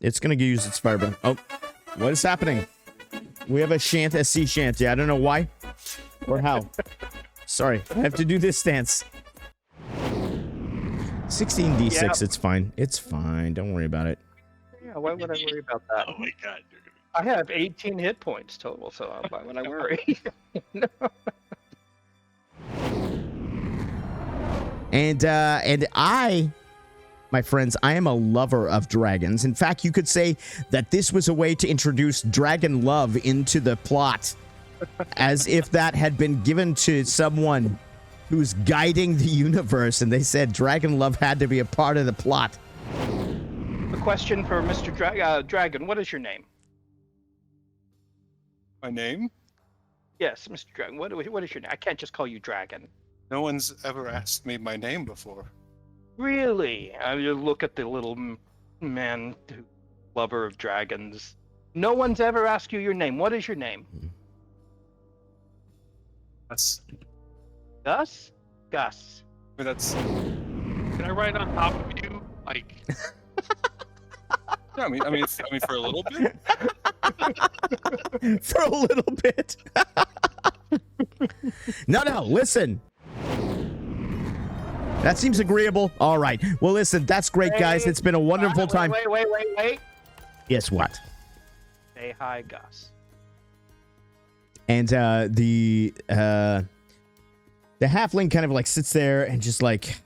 It's gonna use its fireball. Oh, what is happening? We have a sea shanty. I don't know why or how. Sorry, I have to do this dance. 16d6, Yeah. it's fine. It's fine. Don't worry about it. Yeah, why would I worry about that? Oh my god. I have 18 hit points total, so why would I worry? No. And I, my friends, I am a lover of dragons. In fact, you could say that this was a way to introduce dragon love into the plot, as if that had been given to someone who's guiding the universe, and they said dragon love had to be a part of the plot. A question for Mr. Dragon. What is your name? My name? Yes, Mr. Dragon. What is your name? I can't just call you Dragon. No one's ever asked me my name before. Really? I mean, look at the little man, lover of dragons. No one's ever asked you your name. What is your name? That's. Gus? Gus. That's. Can I ride on top of you? Like, Yeah, I mean, for a little bit. For a little bit. No, listen. That seems agreeable. All right. Well, listen, that's great, guys. It's been a wonderful time. Wait. Guess what? Say hi, Gus. And the halfling kind of like sits there and just like,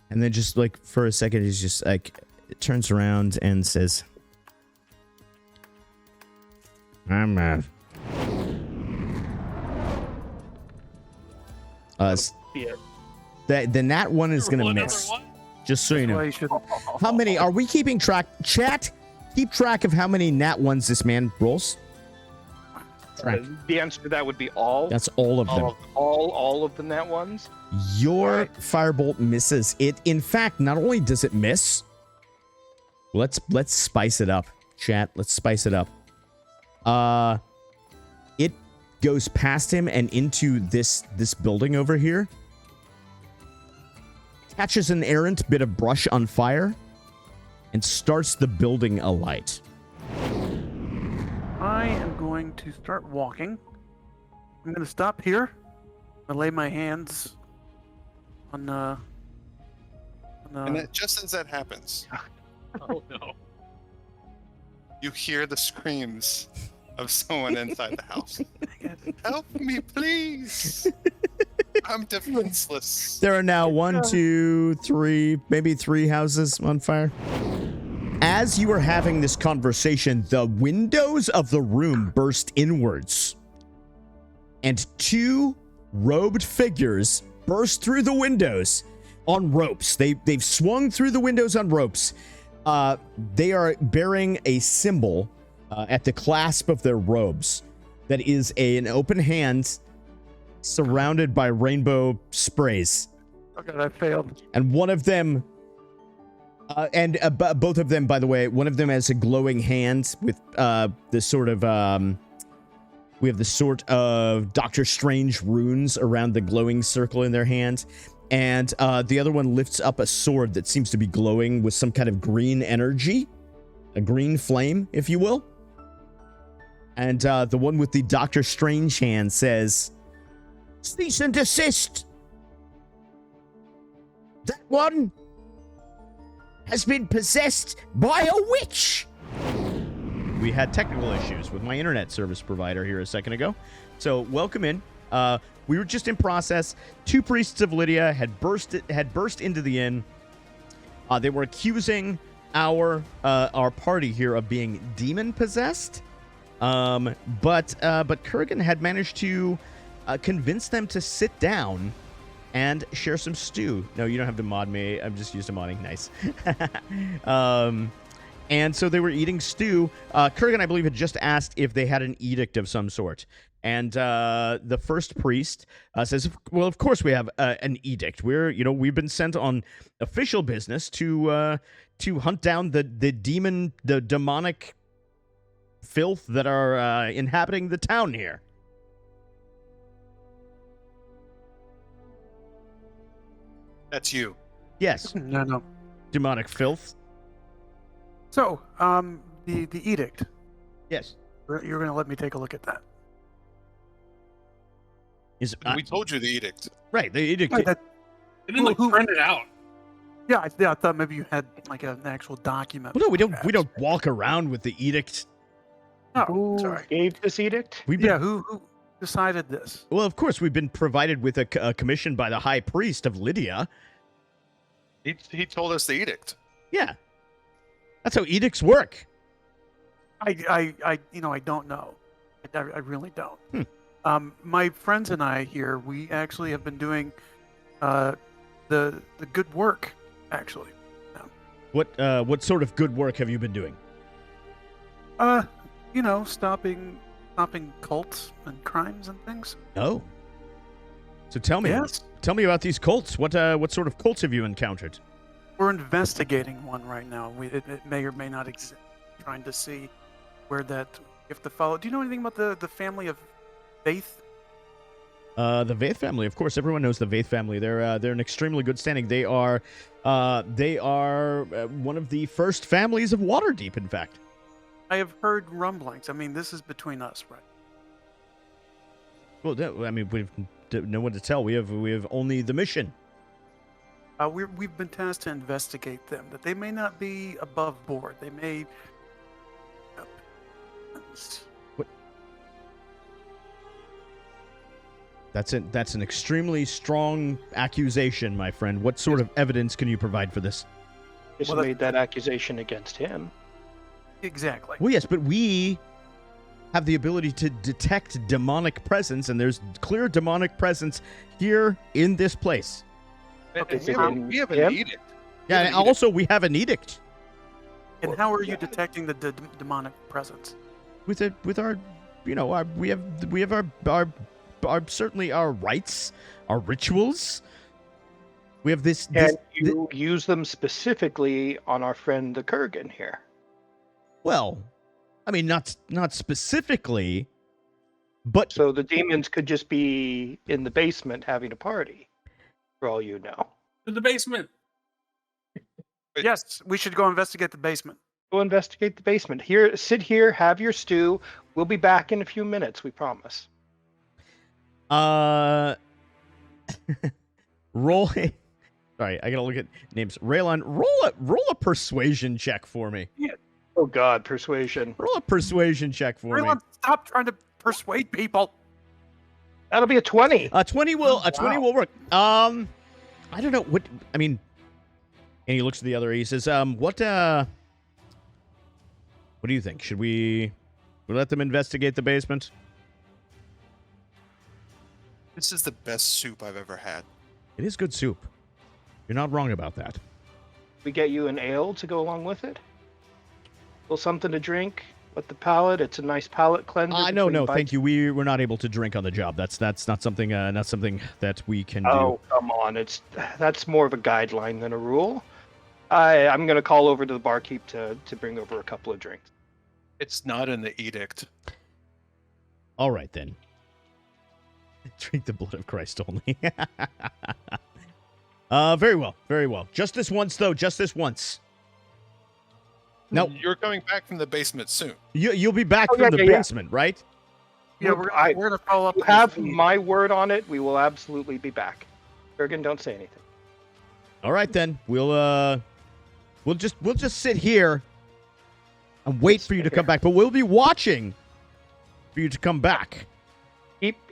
and then just like for a second, he's just like, turns around and says, I'm Yeah. the nat one is gonna miss. One? Just so you Why know. you shouldn't. How many are we keeping track? Chat, keep track of how many nat ones this man rolls. Track. The answer to that would be all. That's all of them. All of the net ones. Your firebolt misses. It, in fact, not only does it miss. Let's spice it up, chat. Let's spice it up. It goes past him and into this building over here. Catches an errant bit of brush on fire and starts the building alight. I am going to start walking. I'm going to stop here. I lay my hands on And just as that happens, Oh no. you hear the screams of someone inside the house. Help me, please! I'm defenseless. There are now 1, 2, 3, maybe 3 houses on fire. As you are having this conversation, the windows of the room burst inwards. And 2 robed figures burst through the windows on ropes. They've swung through the windows on ropes. They are bearing a symbol at the clasp of their robes that is an open hand surrounded by rainbow sprays. Oh god, I failed. And one of them, both of them, by the way, one of them has a glowing hand with this sort of, we have the sort of Doctor Strange runes around the glowing circle in their hand. And the other one lifts up a sword that seems to be glowing with some kind of green energy, a green flame, if you will. And the one with the Doctor Strange hand says, "Cease and desist. That one has been possessed by a witch." We had technical issues with my internet service provider here a second ago. So welcome in. We were just in process. 2 priests of Lydia had burst into the inn. They were accusing our party here of being demon possessed. But Kurgan had managed to convince them to sit down and share some stew. No, you don't have to mod me. I'm just used to modding. Nice. And so they were eating stew. Kurgan, I believe, had just asked if they had an edict of some sort. And the first priest says, "Well, of course we have an edict. We've been sent on official business to hunt down the demonic filth that are inhabiting the town here." That's you. Yes, No. demonic filth. So, the edict. Yes. You're going to let me take a look at that. Is We told you the edict. right? The edict. Right, that- It didn't like Who- print it out. yeah, I thought maybe you had like an actual document. Well, no, we don't. We perhaps. don't walk around with the edict. Oh, Who sorry. gave this edict? We've been, Yeah, who decided this? Well, of course, we've been provided with a commission by the High Priest of Lydia. He told us the edict. Yeah, that's how edicts work. I don't know. I really don't. Hmm. My friends and I here, we actually have been doing the good work. Actually, What sort of good work have you been doing? stopping cults and crimes and things. Oh, so tell me. Yes. Tell me about these cults. What sort of cults have you encountered? We're investigating one right now. It may or may not exist. Trying to see where that if the follow. Do you know anything about the family of Vaith? The Vaith family, of course, everyone knows the Vaith family. They're an extremely good standing. They are one of the first families of Waterdeep, in fact. I have heard rumblings. I mean, this is between us, right? Well, I mean, we've no one to tell. We have only the mission. We've been tasked to investigate them. That they may not be above board. They may. That's an extremely strong accusation, my friend. What sort of evidence can you provide for this? Just Well, made that accusation against him. Exactly. Well, yes, but we have the ability to detect demonic presence, and there's clear demonic presence here in this place. Okay, Is it how- in We have an him? edict. Yeah, and also we have an edict And how are you detecting the demonic presence? with our, we have our certainly our rites, our rituals. We have this. And you use them specifically on our friend the Kurgan here. Well, I mean, not specifically, but So the demons could just be in the basement having a party, for all you know. To the basement. But- Yes, we should go investigate the basement. Go investigate the basement. Here, sit here, have your stew. We'll be back in a few minutes, we promise. roll. Sorry, I gotta look at names. Raylon, roll a persuasion check for me. Oh God, persuasion. Roll a persuasion check for me. Raylan, stop trying to persuade people. That'll be a 20. A 20 will work. I don't know what I mean. And he looks at the other. He says, what do you think? Should we let them investigate the basement? This is the best soup I've ever had. It is good soup. You're not wrong about that. We get you an ale to go along with it. A little something to drink. With the palate, it's a nice palate cleanser. No, between thank bites. you. We're not able to drink on the job. That's not something that we can do. Oh, come on. That's more of a guideline than a rule. I'm going to call over to the barkeep to bring over a couple of drinks. It's not in the edict. All right then. Drink the blood of Christ only. Very well, very well. Just this once, though. Just this once. No, You're coming back from the basement soon. you'll be back Oh, from yeah, the yeah, yeah. basement, right? Yeah, We're- we're gonna follow up. You with this have lead. my word on it. We will absolutely be back. Kurgan, don't say anything. All right then. We'll just sit here and wait for you to come back. But we'll be watching for you to come back.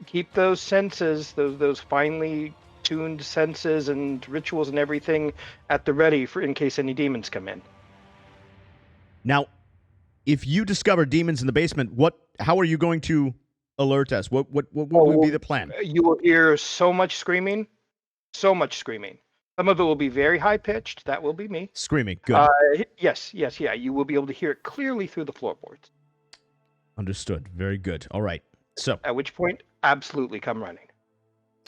Keep those senses, those finely tuned senses and rituals and everything at the ready for in case any demons come in. Now, if you discover demons in the basement, how are you going to alert us? What would be the plan? You will hear so much screaming, so much screaming. Some of it will be very high pitched. That will be me. Screaming. Good. Yes. You will be able to hear it clearly through the floorboards. Understood. Very good. All right. So, At which point, absolutely come running.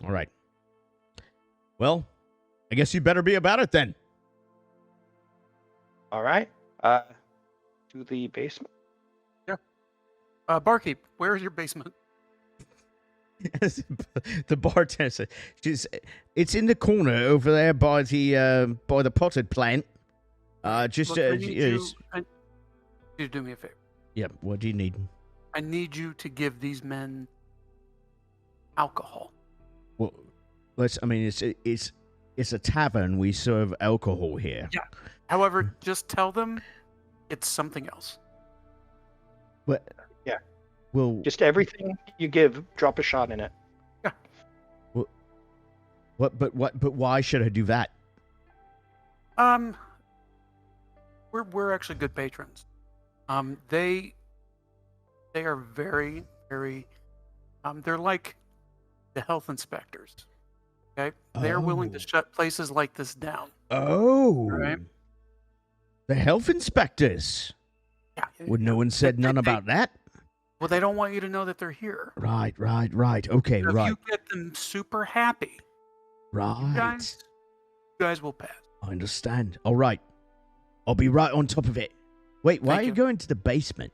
all right. Well, I guess you better be about it then. All right. To the basement. Barkeep, where is your basement? The bartender said, "It's in the corner over there by the potted plant. Look, I you to do me a favor. Yep. What do you need? I need you to give these men alcohol. Well, I mean, it's a tavern. We serve alcohol here. Yeah. However, just tell them it's something else. But Yeah. Well, Just everything you give, drop a shot in it. But why should I do that? We're actually good patrons. They are very, very. They're like the health inspectors. Okay, they're willing to Oh. shut places like this down. Oh. Right. The health inspectors. Yeah. Would no one said none about that? Well, they don't want you to know that they're here. Right. Okay, If right. you get them super happy, Right. you guys will pass. I understand. All right. I'll be right on top of it. Wait, why Thank are you you. going to the basement?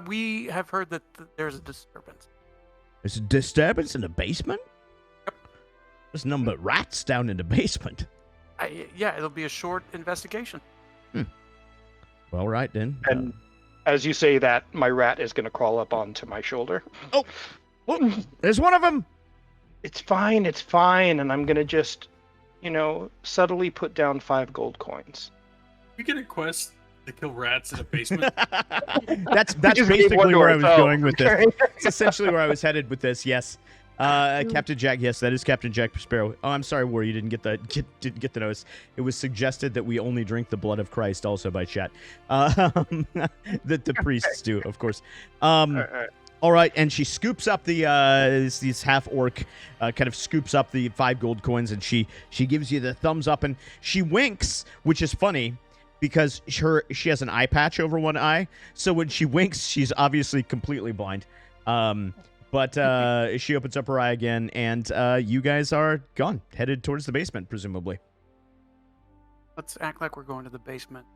We have heard that there's a disturbance. There's a disturbance in the basement? There's none but rats down in the basement. Yeah, it'll be a short investigation. Well, right then. And as you say that, my rat is going to crawl up onto my shoulder. Oh, there's one of them. It's fine, and I'm going to just, subtly put down 5 gold coins. We get a quest to kill rats in a basement. That's just need one basically where I door, was so- going with this. It's essentially where I was headed with this. Yes, Captain Jack. Yes, that is Captain Jack Sparrow. Oh, I'm sorry, War. You didn't get didn't get the notice. It was suggested that we only drink the blood of Christ, also by chat. That the priests do, of course. All right, and she scoops up this half orc, kind of scoops up the 5 gold coins, and she gives you the thumbs up, and she winks, which is funny because she has an eye patch over one eye, so when she winks, she's obviously completely blind. But she opens up her eye again, and you guys are gone, headed towards the basement, presumably. Let's act like we're going to the basement.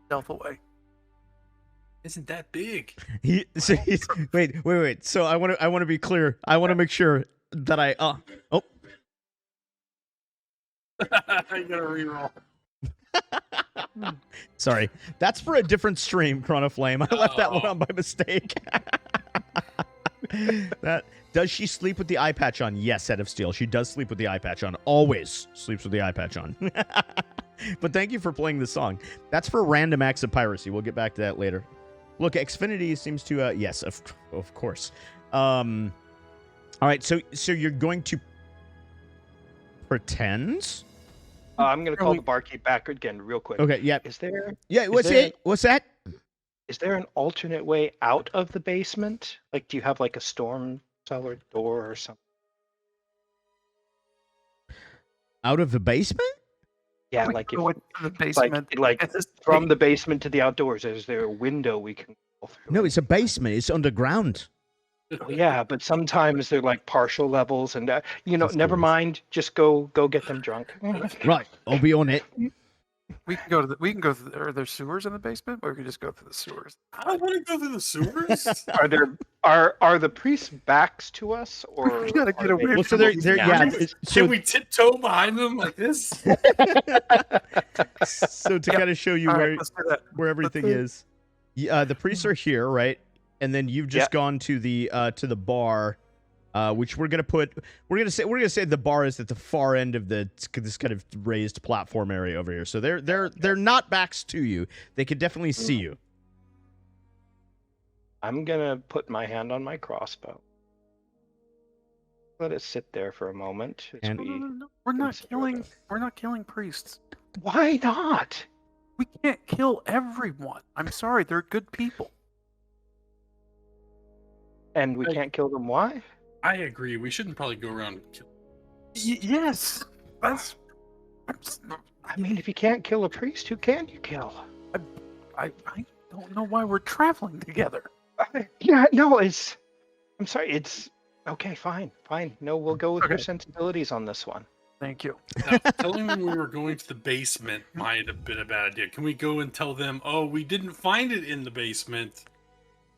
Stealth away. Isn't that big? Wait. So I want to be clear. I want to make sure that I I gotta reroll. Sorry. That's for a different stream, Chronoflame. I left that one on by mistake. Does she sleep with the eye patch on? Yes, Head of Steel. She does sleep with the eye patch on. Always sleeps with the eye patch on. But thank you for playing the song. That's for random acts of piracy. We'll get back to that later. Look, Xfinity seems to yes, of course. All right, so you're going to pretend? I'm going to call the barkeep back again real quick. Okay, yeah. Is there What's that? Is there an alternate way out of the basement? Like, do you have like a storm cellar door or something? Out of the basement? Yeah, We like go if, into the basement. like from the basement to the outdoors, is there a window we can go through? No, it's a basement. It's underground. Yeah, but sometimes they're like partial levels, and That's never cool. mind. Just go get them drunk. Right, I'll be on it. We can go through are there sewers in the basement, or we can just go through the sewers? I don't want to go through the sewers. Are the priests backs to us, or We gotta get are away they- Well, so they're yeah. So Can we tiptoe behind them like this? so to kind of show you All where right, let's do that. where everything is, the priests are here, right? And then you've just gone to the bar, which we're gonna say the bar is at the far end of this kind of raised platform area over here. So they're not backs to you. They could definitely see you. I'm gonna put my hand on my crossbow. Let it sit there for a moment. as And- we- No. We're not consider killing. it. We're not killing priests. Why not? We can't kill everyone. I'm sorry, they're good people. And we Like- can't kill them. Why? I agree. We shouldn't probably go around and kill. Yes, that's. I mean, if you can't kill a priest, who can you kill? I don't know why we're traveling together. Yeah, no, I'm sorry. It's okay. Fine. No, we'll go with your Okay. sensibilities on this one. Thank you. Now, telling them we were going to the basement might have been a bad idea. Can we go and tell them, oh, we didn't find it in the basement?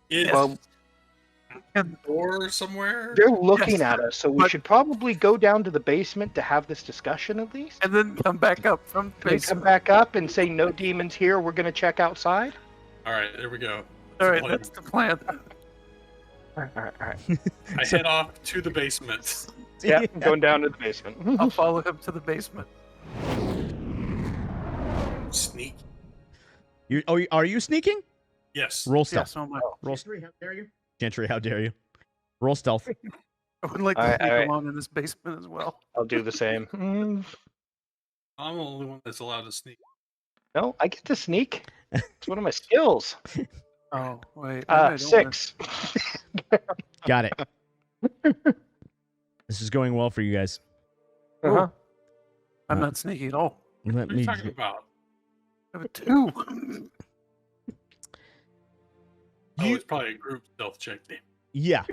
It's Well, door somewhere? They're looking Yes, at us, so we but- should probably go down to the basement to have this discussion at least. And then come back up from And then come basement. back up and say no demons here. We're gonna check outside. All right, there we go. All right, Plan. that's the plan. All right. I head off to the basement. Yeah, I'm going down to the basement. I'll follow him to the basement. Sneak. Are you sneaking? Yes. Roll Yeah, stealth. so am I. Roll. Gentry, how dare you? Gentry, how dare you? Roll stealth. I would like to Alright, sneak alright. along in this basement as well. I'll do the same. I'm the only one that's allowed to sneak. No, I get to sneak. It's one of my skills. Oh, wait. maybe I don't 6. Got it. This is going well for you guys. Uh-huh. I'm not sneaky at all. Let What are you me. talking about? I have a 2. Oh, You- it's probably a group stealth check game. Yeah.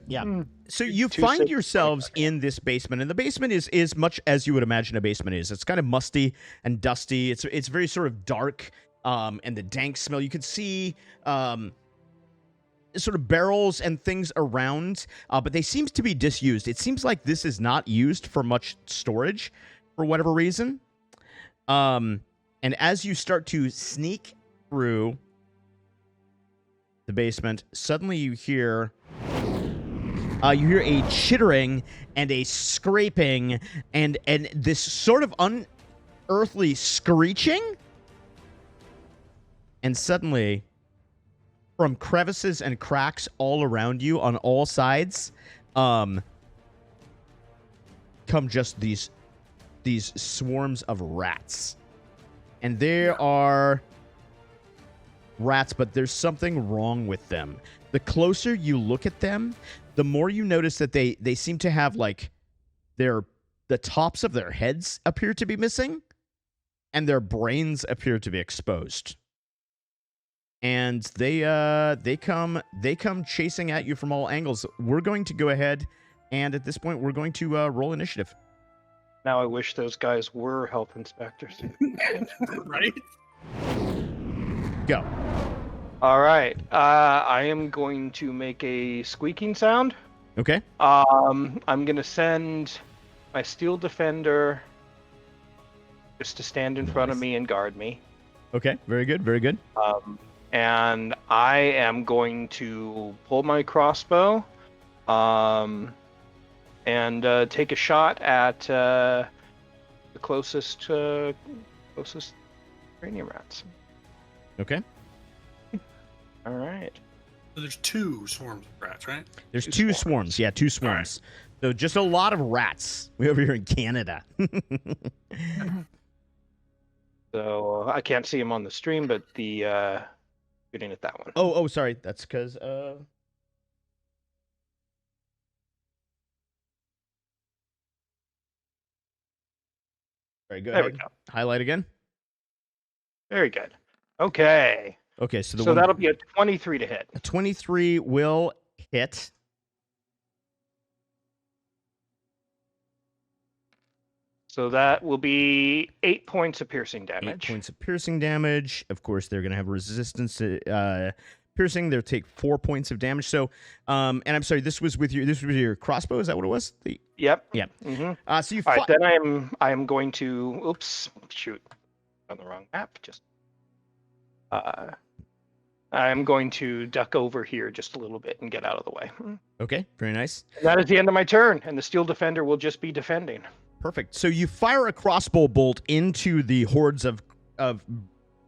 Yeah. So you Two find six, yourselves in this basement, and the basement is much as you would imagine a basement is. It's kind of musty and dusty. It's very sort of dark, and the dank smell. You can see sort of barrels and things around, but they seem to be disused. It seems like this is not used for much storage, for whatever reason. And as you start to sneak through the basement, suddenly you hear a chittering and a scraping and this sort of unearthly screeching. And suddenly, from crevices and cracks all around you on all sides, come just these swarms of rats. And there are rats, but there's something wrong with them. The closer you look at them, the more you notice that they seem to have like the tops of their heads appear to be missing, and their brains appear to be exposed. And they come chasing at you from all angles. We're going to go ahead, and at this point, we're going to roll initiative. Now I wish those guys were health inspectors. Right? Go. All right. I am going to make a squeaking sound. Okay. I'm gonna send my steel defender just to stand in front of Nice. me and guard me. Okay. Very good. Very good. And I am going to pull my crossbow, and take a shot at the closest cranium rats. Okay. All right. So there's 2 swarms of rats, right? There's Two two swarms. swarms. Yeah, 2 swarms. So just a lot of rats. We over here in Canada. So I can't see him on the stream, but the shooting at that one. oh, sorry. That's because Sorry, go There we ahead. go. Highlight again. Very good. Okay. Okay, so the So one that'll be a 23 to hit. a 23 will hit. So that will be 8 points of piercing 8 damage. points of piercing damage. Of course, they're going to have resistance to piercing. They'll take 4 points of damage. So, and I'm sorry, this was with your crossbow. Is that what it was? Yep. Yeah. Mm-hmm. So you All fought. right, then I am going to. Oops, shoot, on the wrong map. Just. I'm going to duck over here just a little bit and get out of the way. And Okay, very nice. that is the end of my turn, and the steel defender will just be defending. Perfect. So you fire a crossbow bolt into the hordes of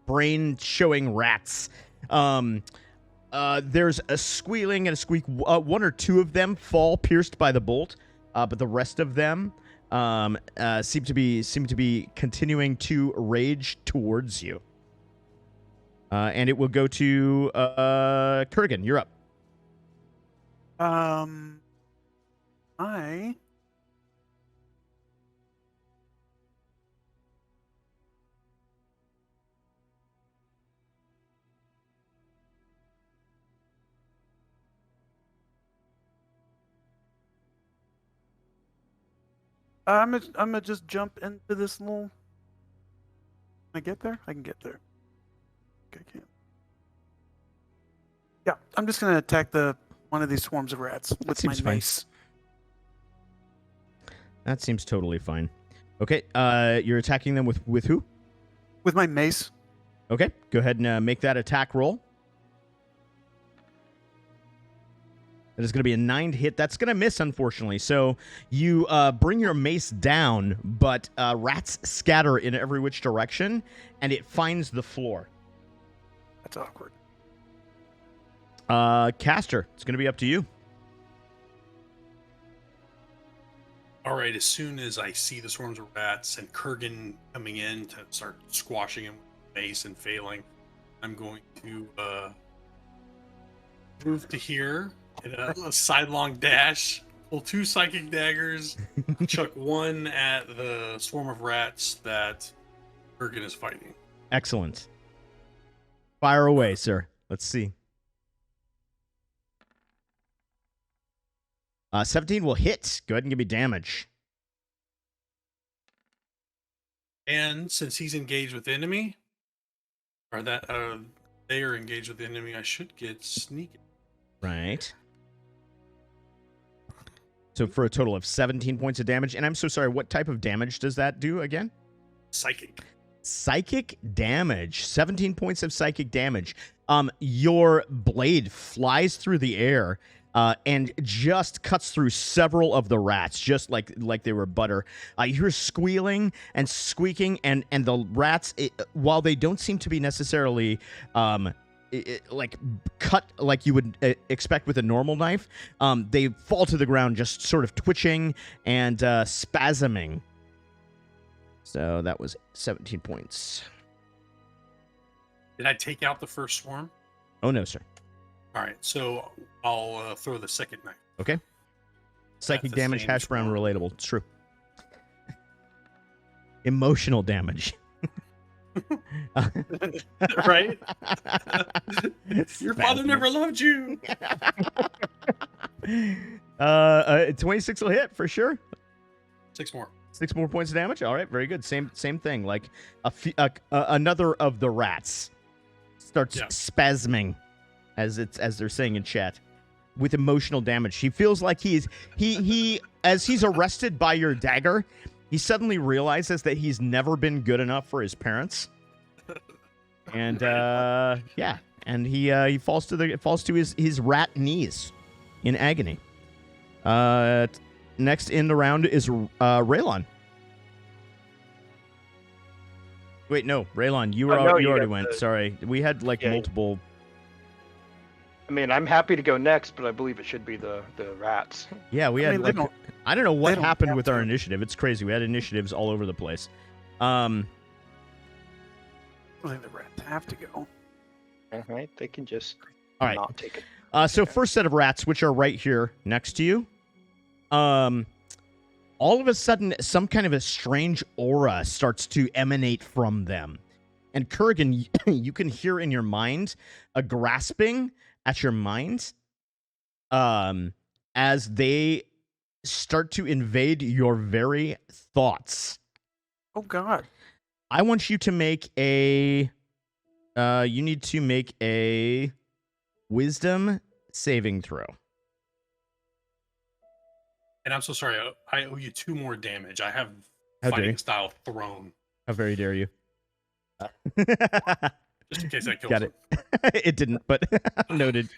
brain showing rats. There's a squealing and a squeak. 1 or 2 of them fall pierced by the bolt, but the rest of them seem to be continuing to rage towards you. And it will go to Kurgan. You're up. I I'm gonna just jump into this little. Can I get there? I can get there. Okay, I can't. Yeah, I'm just gonna attack the one of these swarms of rats with my seems fine. mace. That seems totally fine. Okay, you're attacking them with who? With my mace. Okay, go ahead and make that attack roll. That is going to be a 9 to hit. That's going to miss, unfortunately. So you bring your mace down, but rats scatter in every which direction, and it finds the floor. That's awkward. Caster, it's going to be up to you. All right, as soon as I see the swarms of rats and Kurgan coming in to start squashing him with mace and failing, I'm going to move to here, get a sidelong dash, pull 2 psychic daggers, chuck one at the swarm of rats that Kurgan is fighting. Excellent. Fire away, sir. Let's see. 17 will hit. Go ahead and give me damage. And since he's engaged with the enemy, or that they are engaged with the enemy, I should get sneak. Right. So for a total of 17 points of damage. And I'm so sorry, what type of damage does that do again? Psychic. Psychic damage. 17 points of psychic damage. Your blade flies through the air and just cuts through several of the rats, just like they were butter. You hear squealing and squeaking, and the rats, while they don't seem to be necessarily like cut like you would expect with a normal knife, they fall to the ground just sort of twitching and spasming. So that was 17 points. Did I take out the first swarm? Oh, no, sir. All right, so I'll throw the second knife. Okay. Psychic the damage, same hash brown, swarm. relatable. It's true. Emotional damage. Right? Your father never loved you. 26 will hit for sure. 6 more. 6 more points of damage. All right, very good. Same thing. Like another of the rats starts spasming, as they're saying in chat, with emotional damage. He feels like he as he's arrested by your dagger, he suddenly realizes that he's never been good enough for his parents, and and he falls to his rat knees in agony. Next in the round is Raylon. Wait, no, Raylon, you already went. Sorry, we had multiple. I mean, I'm happy to go next, but I believe it should be the rats. Yeah, we had. I don't know what happened with our to. initiative. It's crazy. We had initiatives all over the place. I think the rats have to go. All right, they can just All right. not take it. So first set of rats, which are right here next to you. All of a sudden, some kind of a strange aura starts to emanate from them. And Kurgan, you can hear in your mind a grasping at your mind as they start to invade your very thoughts. Oh, God. I want you to make a... you need to make a wisdom saving throw. And I'm so sorry. I owe you 2 more damage. I have How dare you. fighting style thrown. How very dare you. Just in case I kill Got it. It didn't, but noted.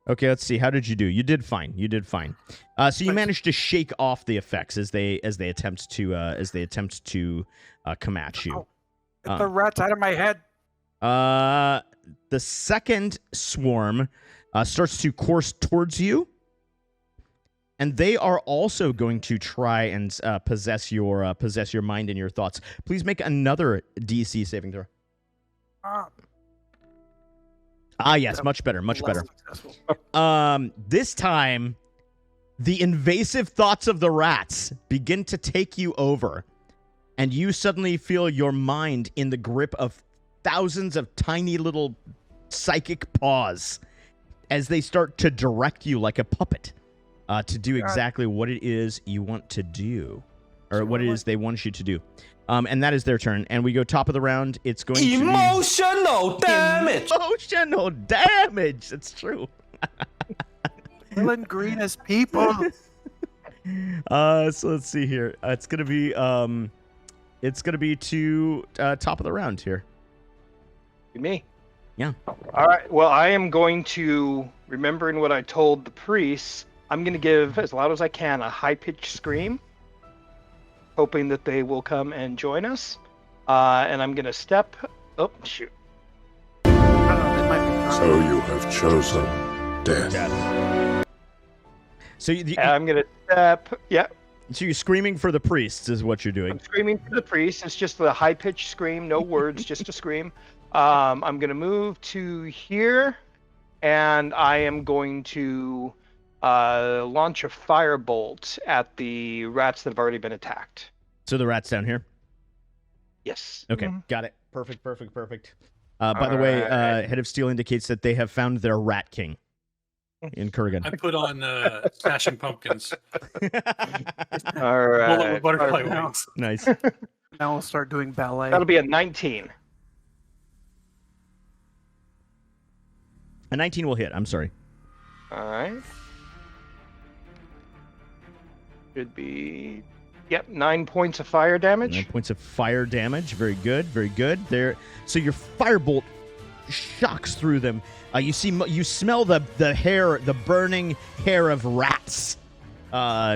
Okay, let's see. How did you do? You did fine. So you managed to shake off the effects as they attempt to come at you. Get the rats out of my head. The second swarm starts to course towards you, and they are also going to try and possess your mind and your thoughts. Please make another DC saving throw. Yes, much better. This time, the invasive thoughts of the rats begin to take you over, and you suddenly feel your mind in the grip of thousands of tiny little psychic paws as they start to direct you like a puppet to do exactly what it is you want to do, or what it is they want you to do. And that is their turn. And we go top of the round. It's going Emotional damage. Emotional damage. That's true. Feeling green as people. So let's see here. It's gonna be to top of the round here. Me. Yeah. All right. Well, I am going to, remembering what I told the priests, I'm going to give, as loud as I can, a high-pitched scream, hoping that they will come and join us. And I'm going to step... Oh, shoot. I don't know, it might be So you have chosen death. So I'm going to step... Yeah, so you're screaming for the priests is what you're doing. I'm screaming for the priests. It's just a high-pitched scream, no words, just a scream. I'm going to move to here, and I am going to launch a firebolt at the rats that have already been attacked. So the rat's down here. Yes. Okay, Mhm. got it. Perfect. By the way, Alright. Head of Steel indicates that they have found their rat king in Kurgan. I put on Smashing Pumpkins. All right. Bullet with butterfly Firebolt. wings. Nice. Now we'll start doing ballet. That'll be a 19. A 19 will hit. I'm sorry. All right. Should be, 9 points of fire 9 damage. points of fire damage. Very good. There. So your firebolt shocks through them. You smell the hair, the burning hair of rats,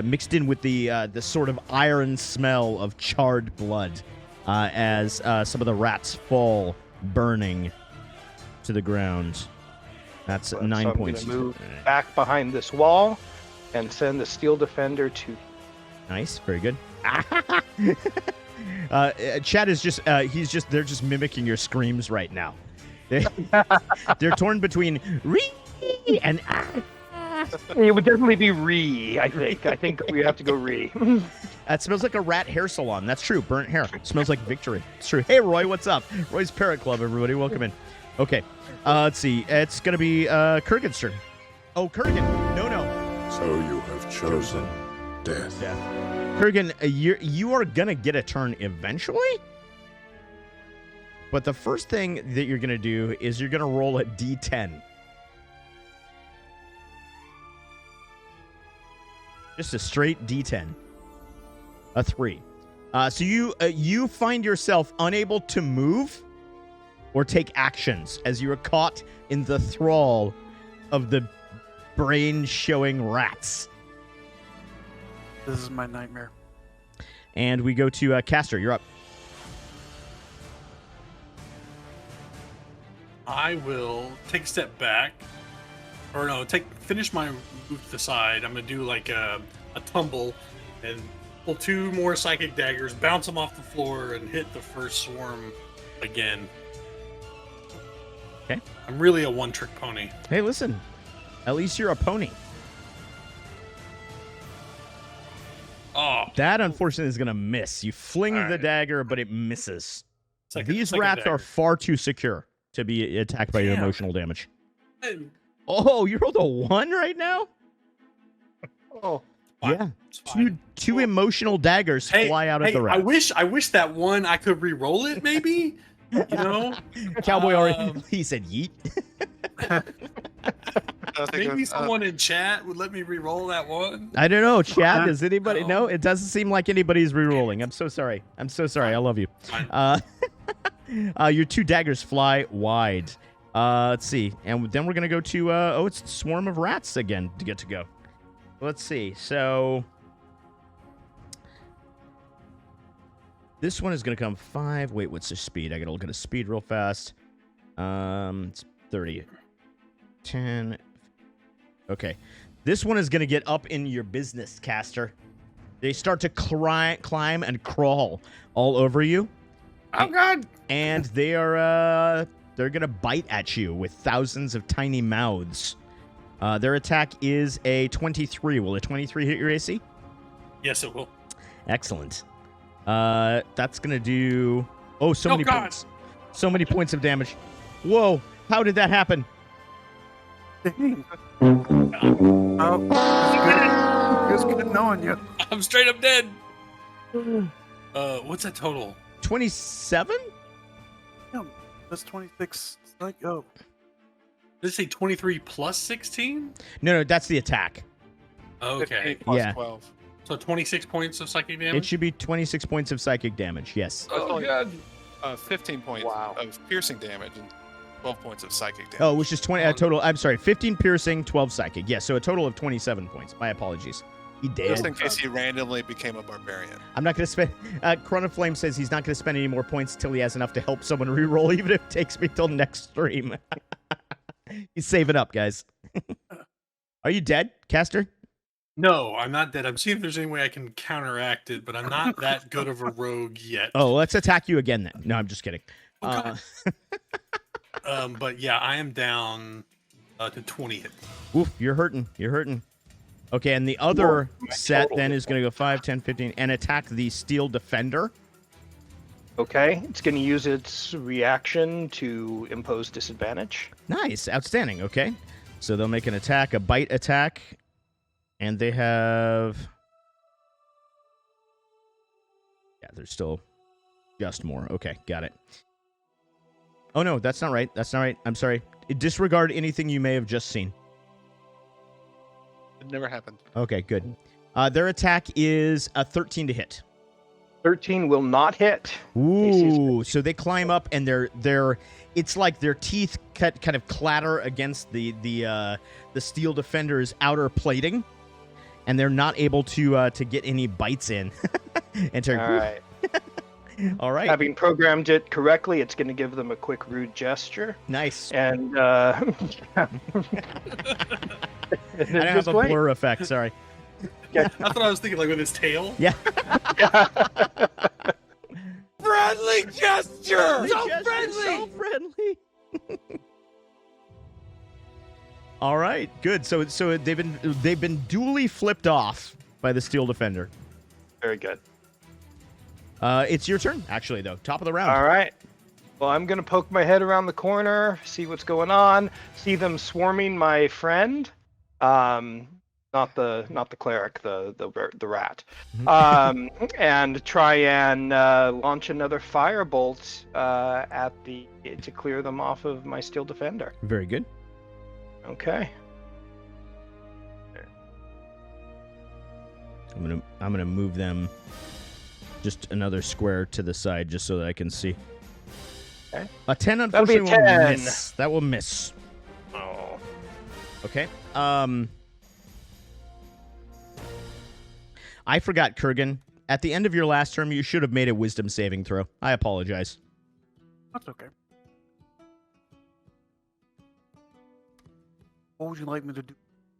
mixed in with the sort of iron smell of charred blood, as some of the rats fall burning to the ground. That's 9 so points. I'm gonna move back behind this wall and send the steel defender to. Nice, very good. Chad is they're just mimicking your screams right now. They're torn between "ree" and "ah." It would definitely be re. I think we have to go re. That smells like a rat hair salon. That's true. Burnt hair. Smells like victory. It's true. Hey, Roy, what's up? Roy's Parrot Club, everybody. Welcome in. Okay. Let's see. It's going to be Kurgan's turn. Oh, Kurgan. No. So you have chosen death. Kurgan, you are going to get a turn eventually. But the first thing that you're going to do is you're going to roll a d10. Just a straight d10. A 3. So you find yourself unable to move or take actions as you are caught in the thrall of the brain-showing rats. This is my nightmare. And we go to Castor. You're up. I will take a step back, or no, finish my move to the side. I'm gonna do like a tumble and pull 2 more psychic daggers, bounce them off the floor, and hit the first swarm again. Okay. I'm really a one-trick pony. Hey, listen. At least you're a pony. Oh, That, unfortunately, is going to miss. You fling All the right. dagger, but it misses. These second rats dagger. are far too secure to be attacked by your Damn. emotional damage. And- Oh, you rolled a 1 right now? Oh, Fine. Yeah. It's fine. Two emotional daggers fly out at the I rats. wish that one I could re-roll it, maybe. You know, Cowboy already, Um, he said yeet. maybe someone in chat would let me re-roll that one. I don't know, Chad. Does anybody No. know? It doesn't seem like anybody's re-rolling. I'm so sorry. I love you. Fine. Your 2 daggers fly wide. Let's see. And then we're going to go to, it's Swarm of Rats again to get to go. Let's see. So this one is going to come 5. Wait, what's the speed? I got to look at the speed real fast. It's 30. 10. Okay. This one is going to get up in your business, Caster. They start to climb and crawl all over you. Oh God! And they are they're gonna bite at you with thousands of tiny mouths. Their attack is a 23. Will a 23 hit your AC? Yes, it will. Excellent. That's gonna do so many God. points. So many points of damage. Whoa! How did that happen? Dang. Oh, it's good knowing you. I'm straight up dead. What's that total? 27? Damn, that's 26. Like, oh, Does it say 23 plus 16? No, that's the attack. Okay. 15 plus Yeah. 12. So 26 points of psychic It damage? should be 26 points of psychic damage. Yes. Oh, God. 15 points Wow. of piercing damage and 12 points of psychic damage. Oh, which is 20 a total. I'm sorry, 15 piercing, 12 psychic. Yes, so a total of 27 points. My apologies. He Just did. in case he randomly became a barbarian. I'm not going to spend. Chronoflame says he's not going to spend any more points until he has enough to help someone reroll, even if it takes me till next stream. He's saving up, guys. Are you dead, Caster? No, I'm not dead. I'm seeing if there's any way I can counteract it, but I'm not that good of a rogue yet. Oh, let's attack you again then. No, I'm just kidding. Okay. But yeah, I am down to 20 hit. Oof, you're hurting. You're hurting. Okay, and the other my set total then hit is going to go 5, 10, 15, and attack the steel defender. Okay, it's going to use its reaction to impose disadvantage. Nice, outstanding. Okay, so they'll make an attack, a bite attack, and they have. Yeah, there's still just more. Okay, got it. Oh no, that's not right. That's not right. I'm sorry. Disregard anything you may have just seen. It never happened. Okay, good. Their attack is a 13 to hit. 13 will not hit. Ooh, so they climb up and they're it's like their teeth kind of clatter against the steel defender's outer plating, and they're not able to get any bites in. And All right. All right. Having programmed it correctly, it's going to give them a quick rude gesture. Nice. And I don't have a blur effect. Sorry. That's what I was thinking, like with his tail. Yeah. Friendly gesture! So friendly. All right, good. So they've been duly flipped off by the steel defender. Very good. It's your turn, actually, though. Top of the round. All right. Well, I'm going to poke my head around the corner, see what's going on, see them swarming my friend. Not the cleric, the rat. And try and launch another firebolt to clear them off of my steel defender. Very good. Okay. I'm gonna move them just another square to the side just so that I can see. Okay. A 10 That'll be a unfortunately will 10. miss. That will miss. Oh. Okay. I forgot, Kurgan. At the end of your last term, you should have made a wisdom saving throw. I apologize. That's okay. What would you like me to do?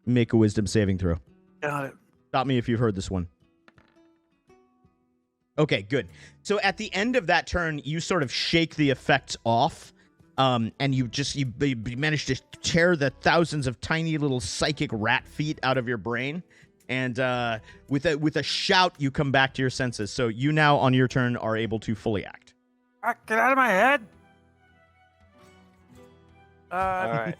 Make a wisdom saving throw. Got it. Stop me if you've heard this one. Okay, good. So at the end of that turn, you sort of shake the effects off, and you manage to tear the thousands of tiny little psychic rat feet out of your brain, and with a shout, you come back to your senses. So you now, on your turn, are able to fully act. Get out of my head! All right.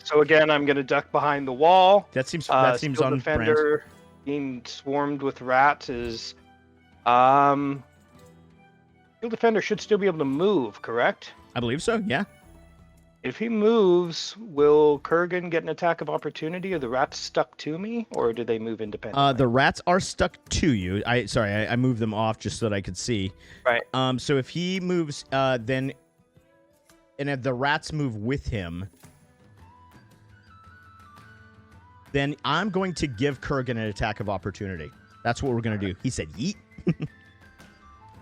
So again, I'm going to duck behind the wall. That seems Steel on brand. defender being swarmed with rats is steel defender should still be able to move, correct? I believe so. Yeah. If he moves, will Kurgan get an attack of opportunity? Are the rats stuck to me, or do they move independently? The rats are stuck to you. I moved them off just so that I could see. Right. So if he moves, then, and if the rats move with him, then I'm going to give Kurgan an attack of opportunity. That's what we're going to do. He said, yeet.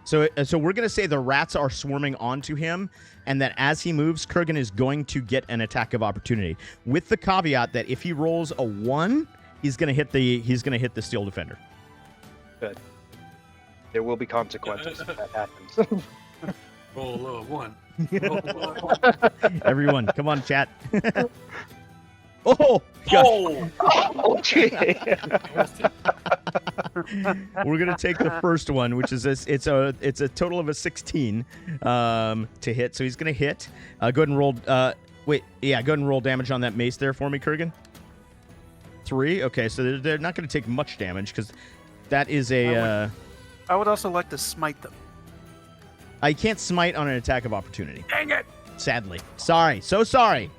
So we're going to say the rats are swarming onto him, and that as he moves, Kurgan is going to get an attack of opportunity, with the caveat that if he rolls a 1, he's going to hit the steel defender. Good. There will be consequences if that happens. Roll a low 1. Everyone, come on, chat. Oh, gosh. Oh, gee. We're gonna take the first one, which is it's a total of a 16 to hit. So he's gonna hit. Go ahead and roll. Go ahead and roll damage on that mace there for me, Kurgan. 3. Okay, so they're not gonna take much damage because that is a. I would also like to smite them. I can't smite on an attack of opportunity. Dang it! Sadly, sorry, so sorry.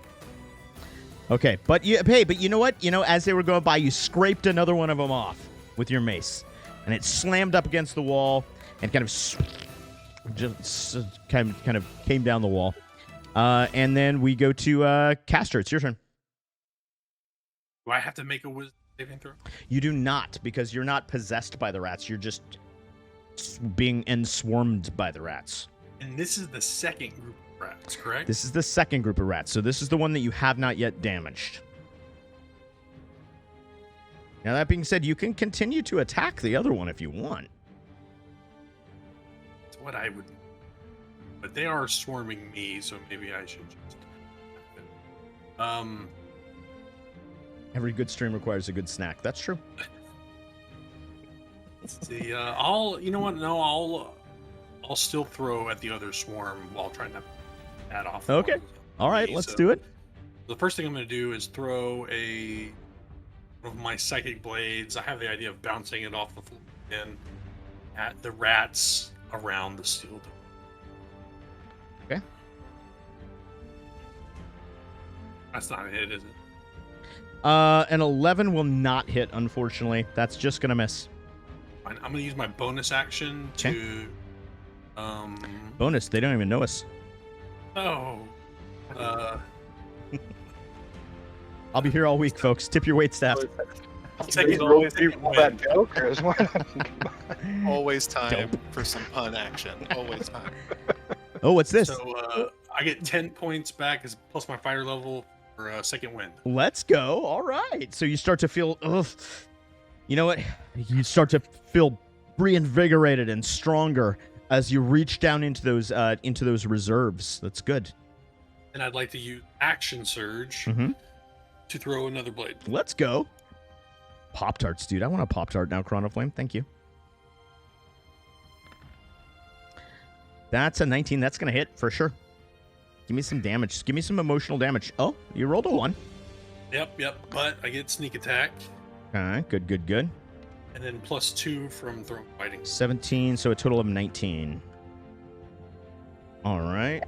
Okay, but you know what? As they were going by, you scraped another one of them off with your mace, and it slammed up against the wall and kind of came down the wall. And then we go to Caster. It's your turn. Do I have to make a wisdom saving throw? You do not, because you're not possessed by the rats. You're just being enswarmed by the rats. And this is the second group of rats, correct? This is the second group of rats. So this is the one that you have not yet damaged. Now, that being said, you can continue to attack the other one if you want. That's what I would. But they are swarming me, so maybe I should just. Every good stream requires a good snack. That's true. See, you know what? No, I'll still throw at the other swarm while trying to add off. Okay. All right, let's do it. The first thing I'm going to do is throw one of my psychic blades. I have the idea of bouncing it off the floor and at the rats around the steel door. Okay. That's not a hit, is it? An 11 will not hit, unfortunately. That's just going to miss. Fine. I'm going to use my bonus action to... Bonus, they don't even know us. Oh. I'll be here all week, folks. Tip your wait staff. That joke, or is what? Always time for some pun action. Always time. Oh, what's this? So I get 10 points back as plus my fire level for second wind. Let's go. All right. So you start to feel, you know what? You start to feel reinvigorated and stronger as you reach down into those reserves. That's good. And I'd like to use action surge to throw another blade. Let's go. Pop-Tarts, dude. I want a Pop-Tart now, Chronoflame. Thank you. That's a 19. That's going to hit for sure. Give me some damage. Just give me some emotional damage. Oh, you rolled a 1. Yep. But I get sneak attack. All right, good. And then plus 2 from throwing fighting. 17, so a total of 19. All right,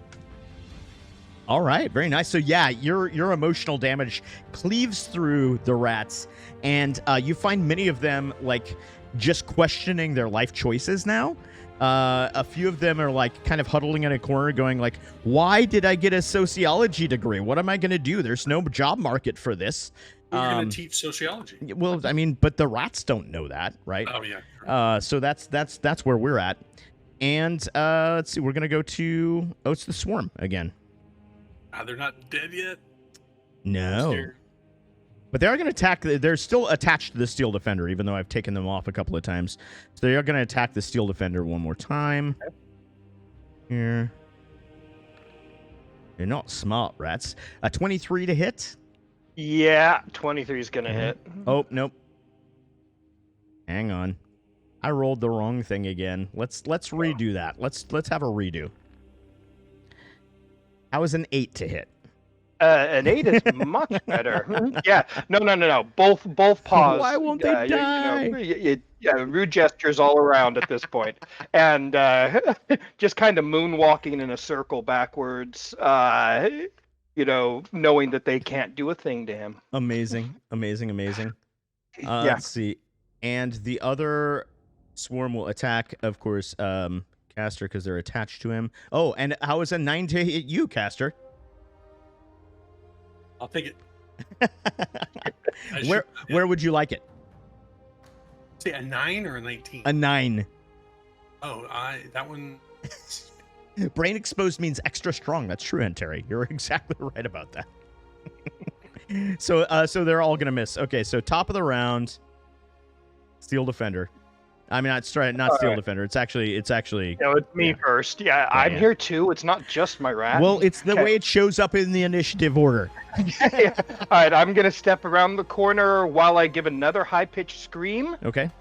very nice. So yeah, your emotional damage cleaves through the rats, and you find many of them like just questioning their life choices now. A few of them are like kind of huddling in a corner going like, why did I get a sociology degree? What am I going to do? There's no job market for this. You're going to teach sociology. Well, I mean, but the rats don't know that, right? Oh, yeah. Sure. So that's where we're at. And let's see, we're going to go to... Oh, it's the swarm again. They're not dead yet? No. But they are going to attack... They're still attached to the Steel Defender, even though I've taken them off a couple of times. So they are going to attack the Steel Defender one more time. Okay. Here. They're not smart, rats. A 23 to hit? Yeah, 23 is going to hit. Oh, nope. Hang on. I rolled the wrong thing again. Let's redo that. Let's have a redo. How is an 8 to hit? An 8 is much better. Yeah. No. Both paws. Why won't they die? Rude gestures all around at this point. And just kind of moonwalking in a circle backwards, knowing that they can't do a thing to him. Amazing. Yeah. Let's see. And the other swarm will attack, of course, Caster, because they're attached to him. Oh, and how is a 9 to hit you, Caster? I'll take it. Where would you like it? Say a 9 or a 19? A 9. Oh, that one... Brain exposed means extra strong. That's true, Terry. You're exactly right about that. So they're all gonna miss. Okay, so top of the round, Steel Defender. I mean, not Steel Defender. It's actually. No, it's me first. Yeah, I'm here too. It's not just my rat. Well, it's the way it shows up in the initiative order. Yeah. All right, I'm gonna step around the corner while I give another high-pitched scream. Okay.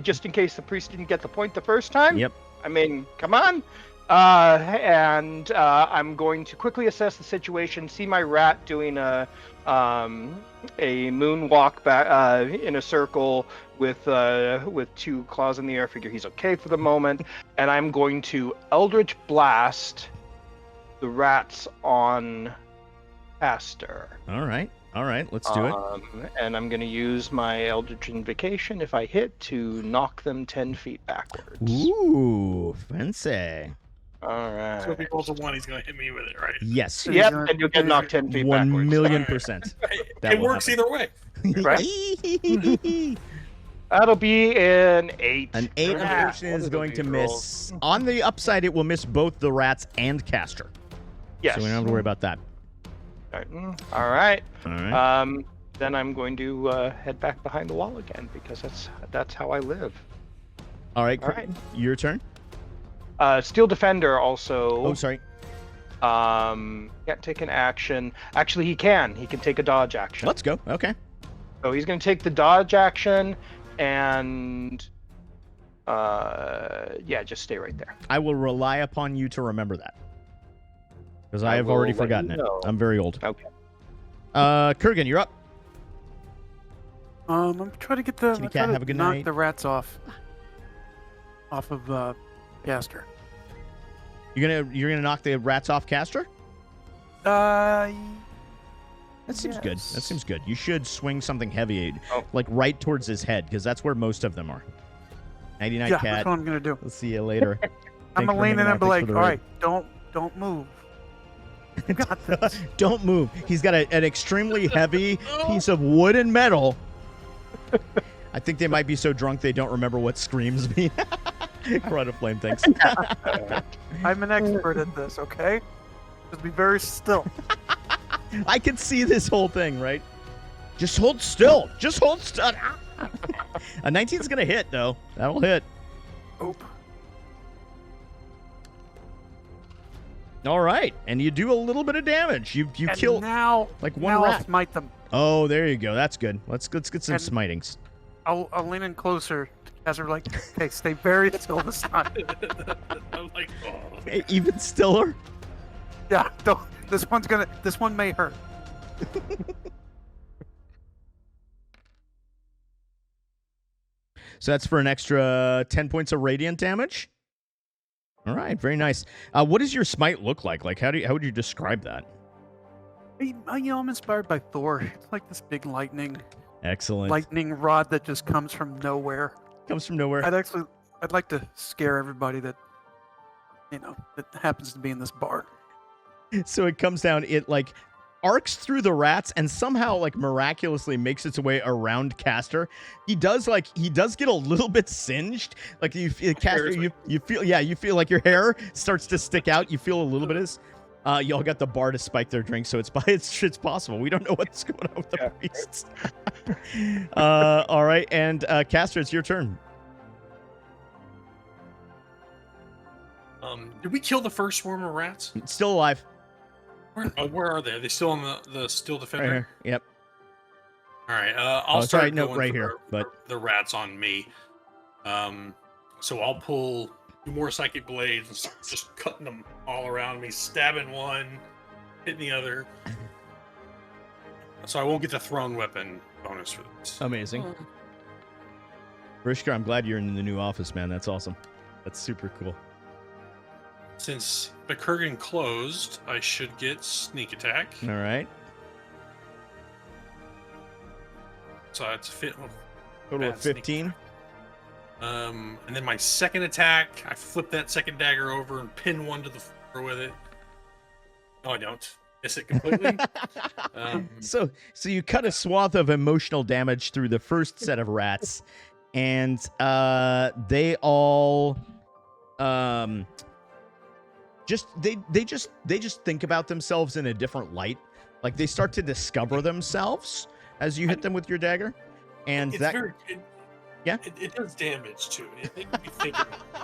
Just in case the priest didn't get the point the first time. Yep. I mean, come on. And I'm going to quickly assess the situation. See my rat doing a moonwalk back in a circle with 2 claws in the air. Figure he's okay for the moment. And I'm going to Eldritch Blast the rats on caster. All right. Let's do it. And I'm going to use my Eldritch Invocation if I hit to knock them 10 feet backwards. Ooh, fancy. All right. So if he rolls a 1, he's gonna hit me with it, right? Yes. Yep, and you'll get knocked 10 feet backwards. 1,000,000%. That It will works happen. either way. Right? That'll be an 8. An 8, unfortunately, is going to miss. On the upside, it will miss both the rats and caster. Yes. So we don't have to worry about that. All right. All right. Then I'm going to head back behind the wall again because that's how I live. All right. All right. Your turn. Steel Defender also. Oh, sorry. Can't take an action. Actually, he can. He can take a dodge action. Let's go. Okay. So he's going to take the dodge action and just stay right there. I will rely upon you to remember that. Because I have will already let forgotten you it. know. I'm very old. Okay. Kurgan, you're up. I'm trying to get the. Kitty I'm cat, trying to have a good knock night. the rats off of Caster. You're gonna knock the rats off caster? Uh, That seems good. Yes. That seems good. You should swing something heavy, Oh. like right towards his head, because that's where most of them are. 99 yeah, cat. that's what I'm gonna do. We'll see you later. I'm Thank gonna you for lean in hanging out. and be Thanks like, for the all raid." right, don't move. You got this. Don't move. He's got an extremely heavy piece of wood and metal. I think they might be so drunk they don't remember what screams mean. Crud of flame, thanks. I'm an expert at this. Okay, just be very still. I can see this whole thing, right? Just hold still. Just hold still. A 19's gonna hit, though. That'll hit. Oop. All right, and you do a little bit of damage. You And kill now, like one now I'll rat. smite them. Oh, there you go. That's good. Let's get some And- smitings. I'll lean in closer as they're like, okay, stay very still this time. I'm like, oh. Hey, even stiller. Yeah, don't. This one may hurt. So that's for an extra 10 points of radiant damage. All right, very nice. What does your smite look like? Like, how would you describe that? I'm inspired by Thor. It's like this big lightning Excellent. rod that just comes from nowhere. Comes from nowhere. I'd like to scare everybody that happens to be in this bar. So it comes down, it like arcs through the rats and somehow like miraculously makes its way around Caster. He does get a little bit singed. Like Caster, you feel like your hair starts to stick out. You feel a little bit of this. Y'all got the bar to spike their drink, so it's possible. We don't know what's going on with the priests. All right, and Caster, it's your turn. Did we kill the first swarm of rats? It's still alive. Where are they? Are they still on the Steel Defender? Right here. Yep. All right. I'll Oh, sorry, start no, going right for here, but- the rats on me. So I'll pull 2 more psychic blades and start just cutting them all around me, stabbing one, hitting the other. So I won't get the thrown weapon bonus for this. Amazing. Rishka, I'm glad you're in the new office, man. That's awesome. That's super cool. Since the Kurgan closed, I should get sneak attack. All right. So that's Total of 15. And then my second attack, I flip that second dagger over and pin one to the floor with it. No, I don't. Miss it completely. So you cut a swath of emotional damage through the first set of rats, and they all they just think about themselves in a different light. Like they start to discover themselves as you hit them with your dagger, and it's that it does damage too. It makes me think.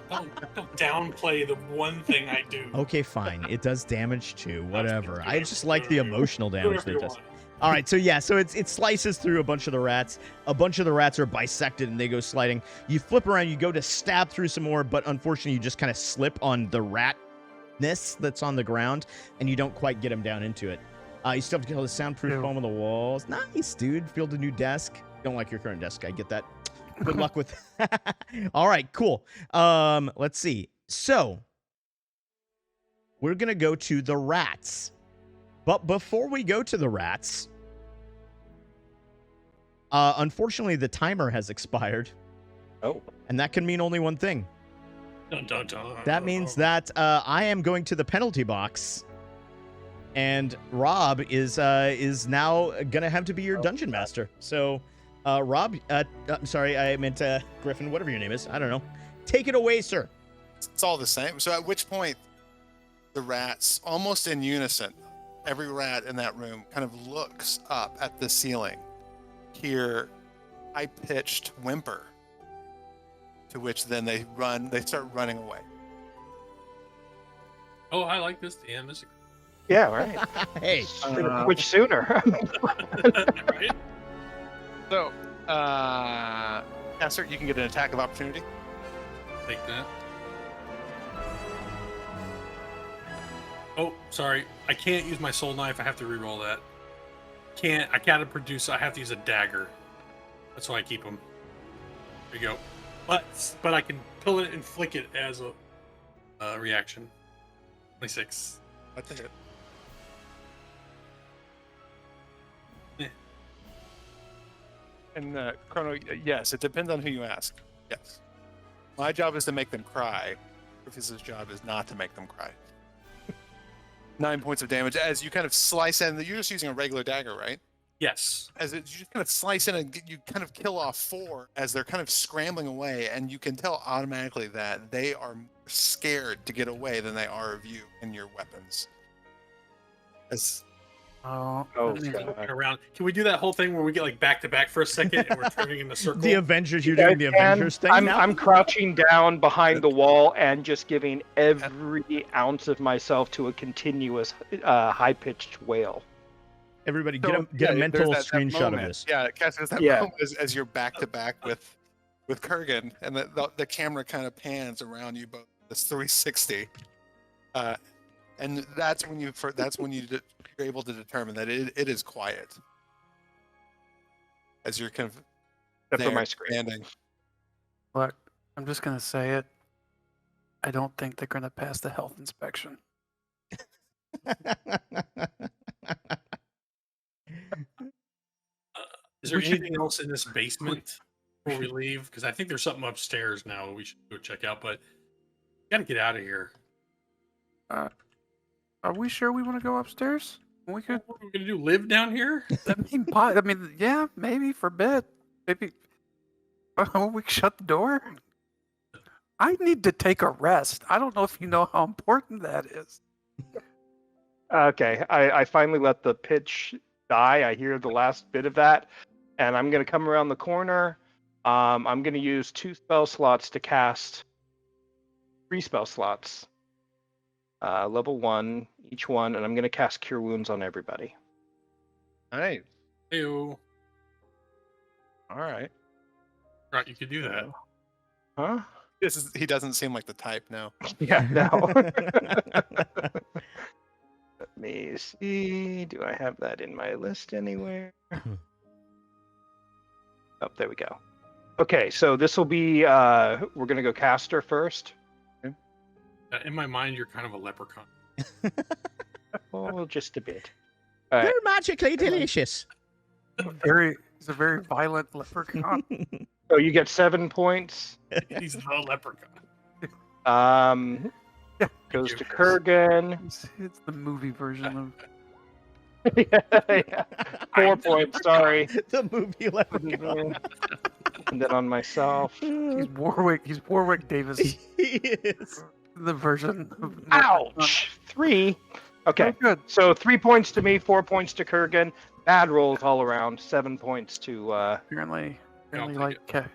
Don't downplay the one thing I do. okay, fine. It does damage too. Whatever. I just like the emotional damage that it does. Want. All right, so it slices through a bunch of the rats. A bunch of the rats are bisected and they go sliding. You flip around, you go to stab through some more, but unfortunately you just kind of slip on the ratness that's on the ground, and you don't quite get them down into it. You still have to kill the soundproof foam on the walls. Nice, dude. Build a new desk. Don't like your current desk. I get that. Good luck with. All right, cool. Let's see. So we're gonna go to the rats. But before we go to the rats, unfortunately, the timer has expired. Oh. And that can mean only one thing. Dun, dun, dun. That means that I am going to the penalty box, and Rob is now gonna have to be your dungeon master. So, Rob, I'm sorry, I meant Griffin, whatever your name is. I don't know. Take it away, sir. It's all the same. So at which point, the rats, almost in unison, every rat in that room kind of looks up at the ceiling, hear high-pitched whimper, to which then they start running away. Oh, I like this DM. This is Yeah, right. Hey, Which sooner? right? So, Caster, you can get an attack of opportunity. Take that. Oh, sorry. I can't use my soul knife. I have to re-roll that. I gotta produce. I have to use a dagger. That's why I keep them. There you go. But I can pull it and flick it as a reaction. 26. That's a hit. And Chrono, yes, it depends on who you ask. Yes. My job is to make them cry. Rufus's job is not to make them cry. 9 points of damage as you kind of slice in. You're just using a regular dagger, right? Yes. You just kind of slice in and you kind of kill off 4 as they're kind of scrambling away, and you can tell automatically that they are scared to get away than they are of you and your weapons. Oh, Around. Can we do that whole thing where we get like back to back for a second and we're turning in the circle? the Avengers, you're doing the Avengers thing now? I'm crouching down behind the wall and just giving every ounce of myself to a continuous high-pitched wail. Everybody, So, get a mental there's that screenshot of moment. this. Yeah, Cass, there's that Yeah. moment as you're back to back with Kurgan, and the camera kind of pans around you both. This 360, and that's when you're able to determine that it is quiet as you're kind of Except for there my screen. standing. look, I'm just gonna say it. I don't think they're gonna pass the health inspection. Is there We should- anything else in this basement before we leave? Because I think there's something upstairs now we should go check out, but gotta get out of here. Are we sure we want to go upstairs? We could. What are we gonna do? Live down here? I mean, yeah, maybe for a bit. Maybe. Oh, we shut the door. I need to take a rest. I don't know if you know how important that is. Okay, I finally let the pitch die. I hear the last bit of that, and I'm going to come around the corner. I'm going to use 2 spell slots to cast 3 spell slots. Level 1, each one, and I'm going to cast Cure Wounds on everybody. Nice. Ew. All right. Right, you could do that. Huh? He doesn't seem like the type now. Yeah, no. Let me see. Do I have that in my list anywhere? Oh, there we go. Okay, so this will be, we're going to go caster first. In my mind, you're kind of a leprechaun. Oh, just a bit. All right. They're magically delicious. He's a very violent leprechaun. So you get 7 points. He's the leprechaun. Goes to Kurgan. It's the movie version of. Yeah. 4 points, sorry. The movie Leprechaun. And then on myself. He's Warwick Davis. He is. The version of. Ouch! 3. Okay, Oh, good. so 3 points to me, 4 points to Kurgan. Bad rolls all around. 7 points to. Apparently take like. Okay.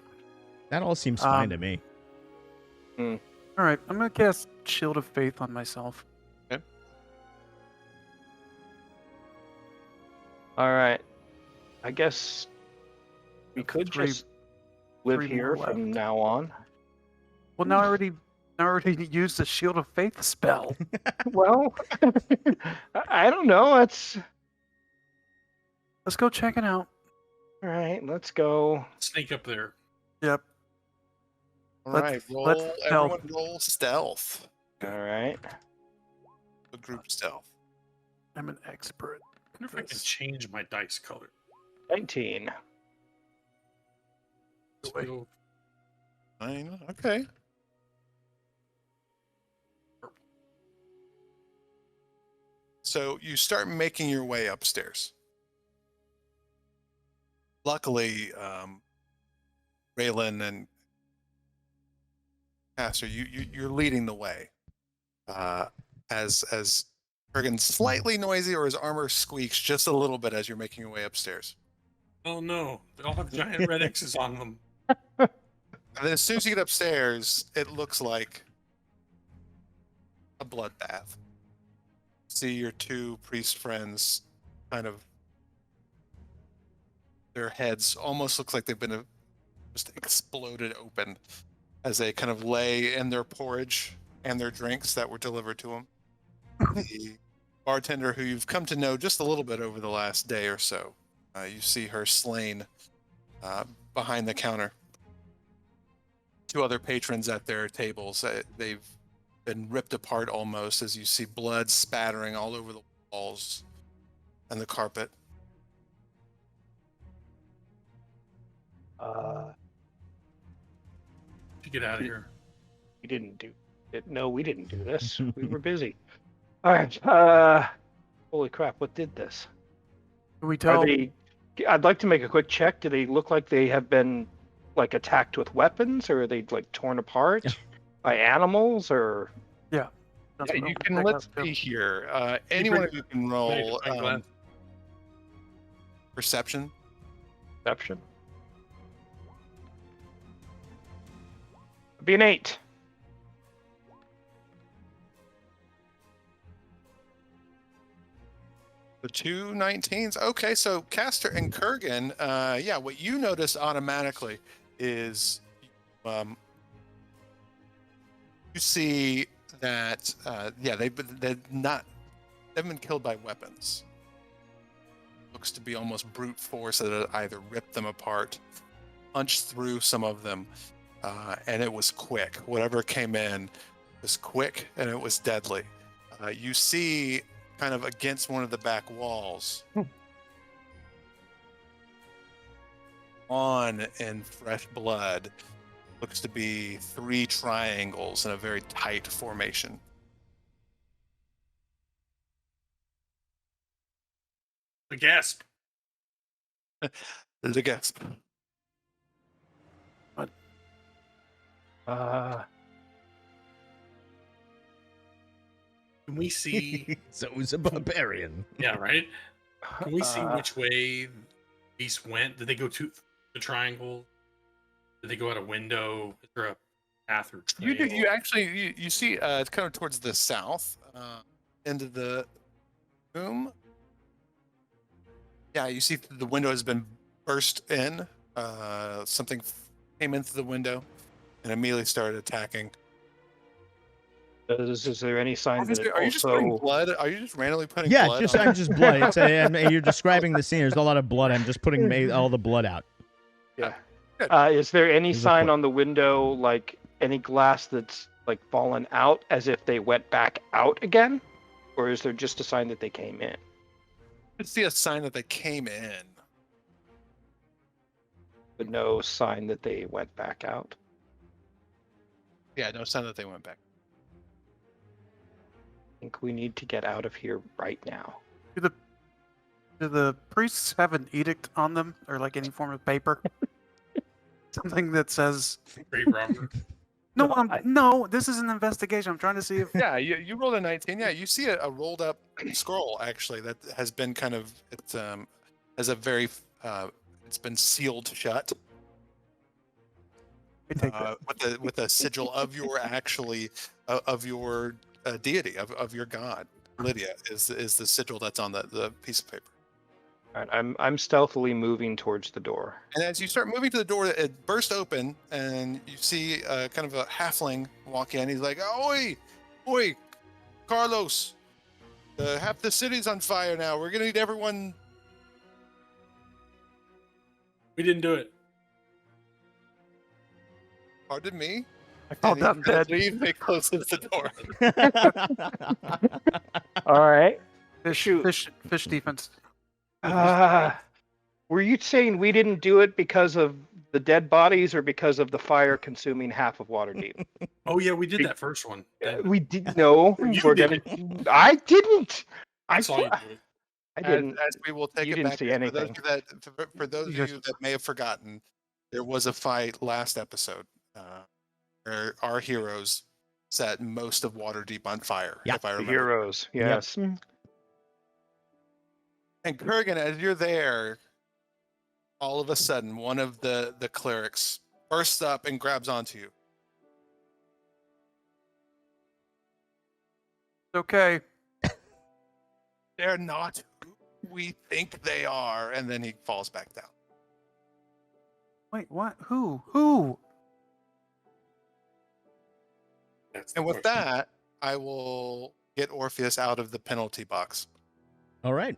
That all seems fine to me. All right, I'm gonna cast Shield of Faith on myself. All right. I guess we could Three- just live 3 here more from left. now on. Well, now I already used the Shield of Faith spell. Well, I don't know. Let's. Let's go check it out. All right, let's go. Sneak up there. Yep. All Let's- right, let's everyone roll stealth. All right. A group stealth. I'm an expert. I wonder if I can change my dice color. 19. So, Fine. Okay. So you start making your way upstairs. Luckily, Raylan and Caster, you're leading the way. As Kurgan's slightly noisy, or his armor squeaks just a little bit as you're making your way upstairs. oh no, they all have giant red X's on them. And then as soon as you get upstairs, it looks like a bloodbath. See your two priest friends kind of, their heads almost looks like they've been just exploded open as they kind of lay in their porridge and their drinks that were delivered to them. The bartender, who you've come to know just a little bit over the last day or so, you see her slain behind the counter. Two other patrons at their tables. They've been ripped apart almost, as you see blood spattering all over the walls and the carpet. To get out of here. We didn't do it. No, we didn't do this. We were busy. All right. Holy crap! What did this? Can we Are tell? they? I'd like to make a quick check. Do they look like they have been like attacked with weapons, or are they like torn apart by animals, or? Yeah. Yeah, you can, let's see here. Any one of you can roll perception. Perception. Be an 8. The two 19s. Okay, so Caster and Kurgan, yeah, what you notice automatically is you see that yeah, they've been killed by weapons. Looks to be almost brute force that it either ripped them apart, punched through some of them, and it was quick. Whatever came in was quick and it was deadly. You see kind of against one of the back walls, on in fresh blood, looks to be 3 triangles in a very tight formation. The gasp. The gasp. Can we see? So it was a barbarian. Yeah, right. Can we see which way these went? Did they go to the triangle? Did they go out a window? Is there a path or trail? You actually you see it's kind of towards the south into the room. Yeah, you see the window has been burst in. Something came in through the window and immediately started attacking. Is there any sign that it Are you just putting also? blood? Are you just randomly putting Yeah, blood? just on I'm just blood. It's you're describing the scene. There's a lot of blood. I'm just putting all the blood out. Yeah. Good. Is there any There's a sign foot. on the window, like any glass that's like fallen out, as if they went back out again, or is there just a sign that they came in? You see a sign that they came in. But no sign that they went back out. Yeah, no sign that they went back. I think we need to get out of here right now. Do the priests have an edict on them, or like any form of paper? Something that says Grave robber. no. No, No, this is an investigation. I'm trying to see if Yeah, you rolled a 19. Yeah, you see a rolled up scroll actually that has been kind of has a very it's been sealed shut I take that. with a sigil of your of your deity of your god. Lydia is the sigil that's on the piece of paper. All right, I'm stealthily moving towards the door. And as you start moving to the door, it bursts open, and you see kind of a halfling walk in. He's like, "Oi, oi, Carlos! Half the city's on fire now. We're gonna need everyone." We didn't do it. Pardon me. I called And them he kinda dead. leaves, he closes the door. All right. Shoot. Fish defense. Were you saying we didn't do it because of the dead bodies or because of the fire consuming half of Waterdeep? Oh yeah, we did that first one. We did. No, You we're did. gonna. I didn't. I saw you do it. I didn't. As we will take You it didn't back. see For anything. those of you that may have forgotten, there was a fight last episode where our heroes set most of Waterdeep on fire. Yeah. If I The remember. heroes. Yes. And Kurgan, as you're there, all of a sudden, one of the clerics bursts up and grabs onto you. It's okay. They're not who we think they are, and then he falls back down. Wait, what? Who? That's the And with question. that, I will get Orpheus out of the penalty box. All right.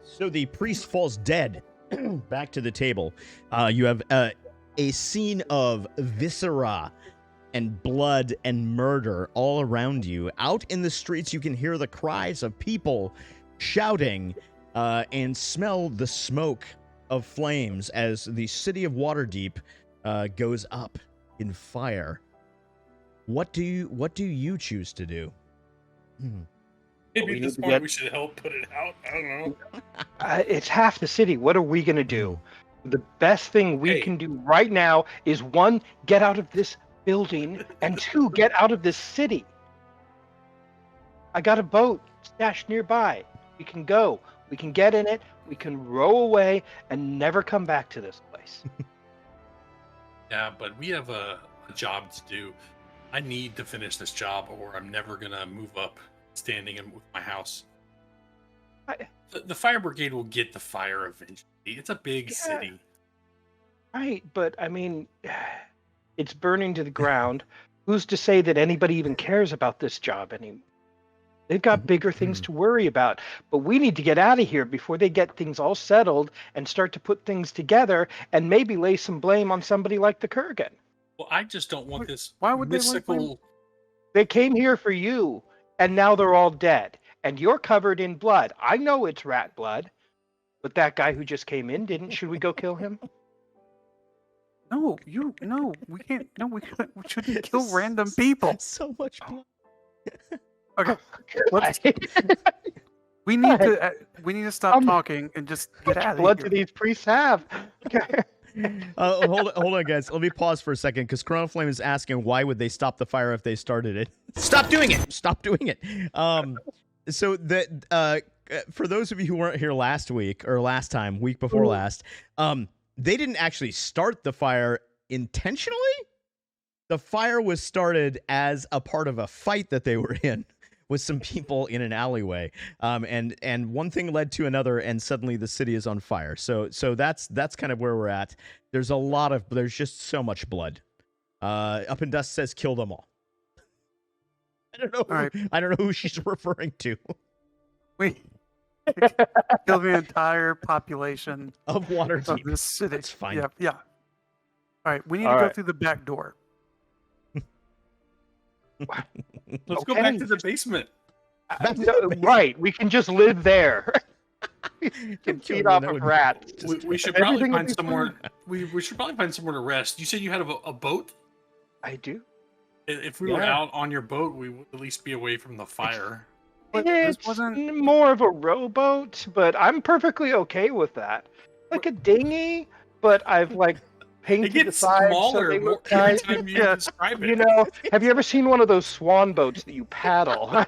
So the priest falls dead. Back to the table. You have a scene of viscera and blood and murder all around you. Out in the streets, you can hear the cries of people shouting and smell the smoke of flames as the city of Waterdeep goes up in fire. What do you choose to do? Maybe We at this need to point get- we should help put it out. I don't know. It's half the city. What are we gonna do? The best thing we Hey. can do right now is one, get out of this building, and two, get out of this city. I got a boat stashed nearby. We can go. We can get in it. We can row away and never come back to this place. Yeah, but we have a job to do. I need to finish this job, or I'm never gonna move up standing in with my house. The fire brigade will get the fire eventually. It's a big Yeah. city. Right, but I mean, it's burning to the ground. Who's to say that anybody even cares about this job anymore? They've got bigger things to worry about. But we need to get out of here before they get things all settled and start to put things together and maybe lay some blame on somebody like the Kurgan. Well, I just don't want Wait, this why would they like mystical. They came here for you, and now they're all dead. And you're covered in blood. I know it's rat blood, but that guy who just came in didn't. Should we go kill him? No, we can't. No, we shouldn't kill random people. So much blood. Okay, let's, we need to stop talking and just get out of Blood here. do these priests have? Hold on, guys. Let me pause for a second because Chronoflame is asking why would they stop the fire if they started it. Stop doing it. Stop doing it. So that for those of you who weren't here last week or last time, week before last, they didn't actually start the fire intentionally. The fire was started as a part of a fight that they were in with some people in an alleyway, and one thing led to another, and suddenly the city is on fire. So that's kind of where we're at. There's just so much blood. Up in Dust says kill them all. I don't know. All right. I don't know who she's referring to. We kill the entire population Of of Waterdeep. this city. That's fine. Yeah. All right, we need All to go right. through the back door. Let's go back Okay. to the basement. No, right, we can just live there. We can feed off That of would be rats. We should probably Everything will find be somewhere. We should probably find somewhere to rest. You said you had a boat. I do. If we were Yeah. out on your boat, we would at least be away from the fire. But this It's wasn't- more of a rowboat, but I'm perfectly okay with that. Like a dinghy, but I've like It painted the gets sides so smaller they more look every nice. time you Yeah. describe it. You know, have you ever seen one of those swan boats that you paddle?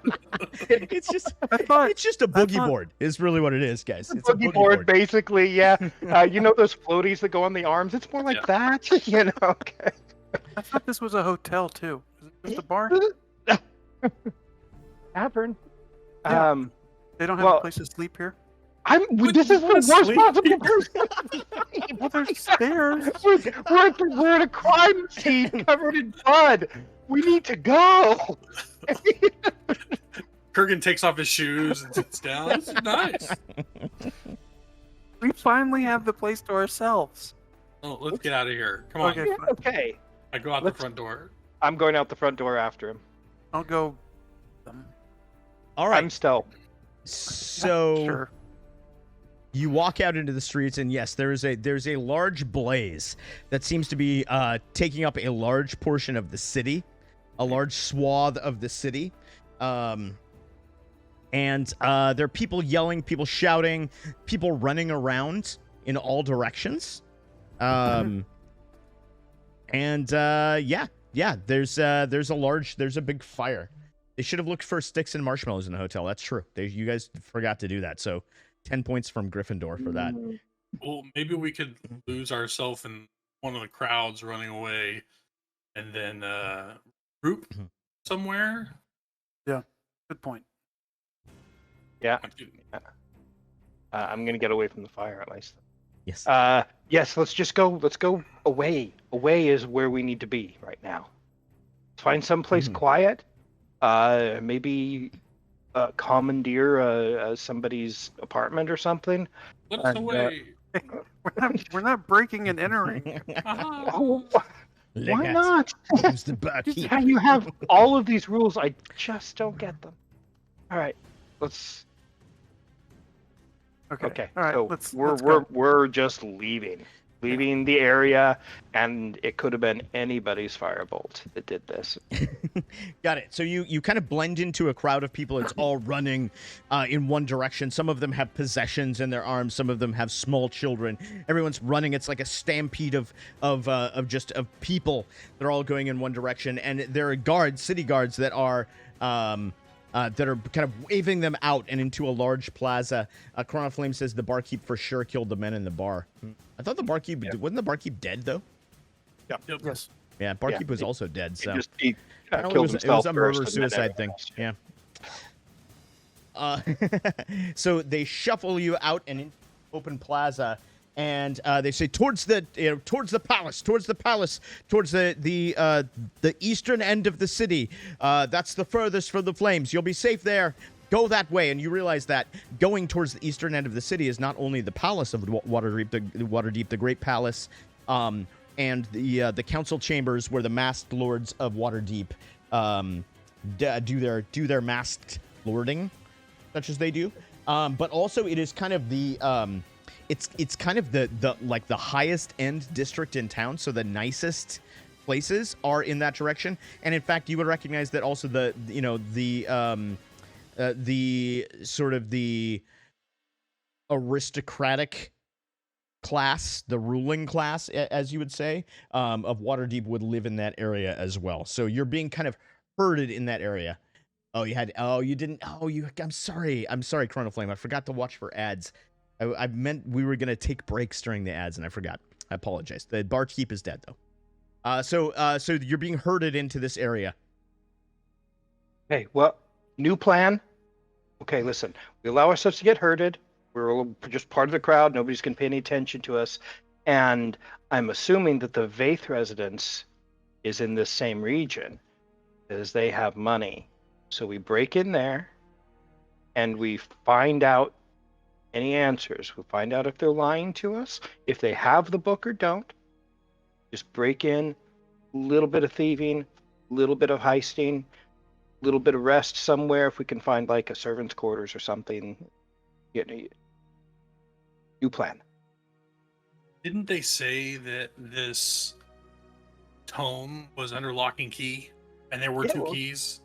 It's just I thought it's just a boogie board. Is really what it is, guys. It's a Boogie board, basically. Yeah. You know those floaties that go on the arms? It's more like Yeah. that. You know. Okay. I thought this was a hotel too. Is it just a bar? Tavern. Yeah. They They don't have Well- a place to sleep here. This is the worst sleep possible here. person. Well, there's stairs. We're at a crime scene covered in blood. We need to go. Kurgan takes off his shoes and sits down. This is nice. We finally have the place to ourselves. Oh, let's get out of here. Come on. Okay, Yeah, fine. okay. I go out Let's- the front door. I'm going out the front door after him. I'll go. All right. I'm stealth. So Sure. you walk out into the streets, and yes, there's a large blaze that seems to be taking up a large portion of the city, a large swath of the city. And there are people yelling, people shouting, people running around in all directions. And yeah, there's a big fire. They should have looked for sticks and marshmallows in the hotel. That's true. You guys forgot to do that. So 10 points from Gryffindor for that. Well, maybe we could lose ourselves in one of the crowds running away, and then group somewhere. Yeah. Good point. Yeah. I'm gonna get away from the fire at least. Yes. Yes. Let's just go. Let's go away. Away is where we need to be right now. Find someplace quiet. Maybe commandeer somebody's apartment or something. Let us away. We're not breaking and entering. Oh, why Legat. not? Who's the barkeep? You have all of these rules. I just don't get them. All right. Let's. Okay. All right. So let's we're go. we're just leaving the area, and it could have been anybody's firebolt that did this. Got it. So you kind of blend into a crowd of people. It's all running in one direction. Some of them have possessions in their arms. Some of them have small children. Everyone's running. It's like a stampede of people. They're all going in one direction, and there are guards, city guards, that are kind of waving them out and into a large plaza. Chronoflame says the barkeep for sure killed the men in the bar. I thought the barkeep wasn't the barkeep dead though. Yep. Yes. Yeah, barkeep was also dead. So He it killed was himself a first, murder-suicide thing. Yeah. So they shuffle you out and in open plaza, and they say towards the palace, towards the eastern end of the city. That's the furthest from the flames. You'll be safe there. Go that way. And you realize that going towards the eastern end of the city is not only the palace of Waterdeep, the Great Palace, and the council chambers where the masked lords of Waterdeep do their masked lording, such as they do. But also it is kind of the it's kind of the highest end district in town, so the nicest places are in that direction. And in fact, you would recognize that also the sort of the aristocratic class, the ruling class, as you would say, of Waterdeep would live in that area as well. So you're being kind of herded in that area. I'm sorry, Chronoflame. I forgot to watch for ads. I meant we were going to take breaks during the ads, and I forgot. I apologize. The barkeep is dead, though. So you're being herded into this area. Okay, well, new plan. Okay, listen. We allow ourselves to get herded. We're just part of the crowd. Nobody's going to pay any attention to us. And I'm assuming that the Vaith residence is in this same region, as they have money. So we break in there, and we find out any answers. We find out if they're lying to us, if they have the book or don't. Just break in, a little bit of thieving, a little bit of heisting, a little bit of rest somewhere if we can find like a servant's quarters or something. New plan. Didn't they say that this tome was under lock and key, and there were two keys?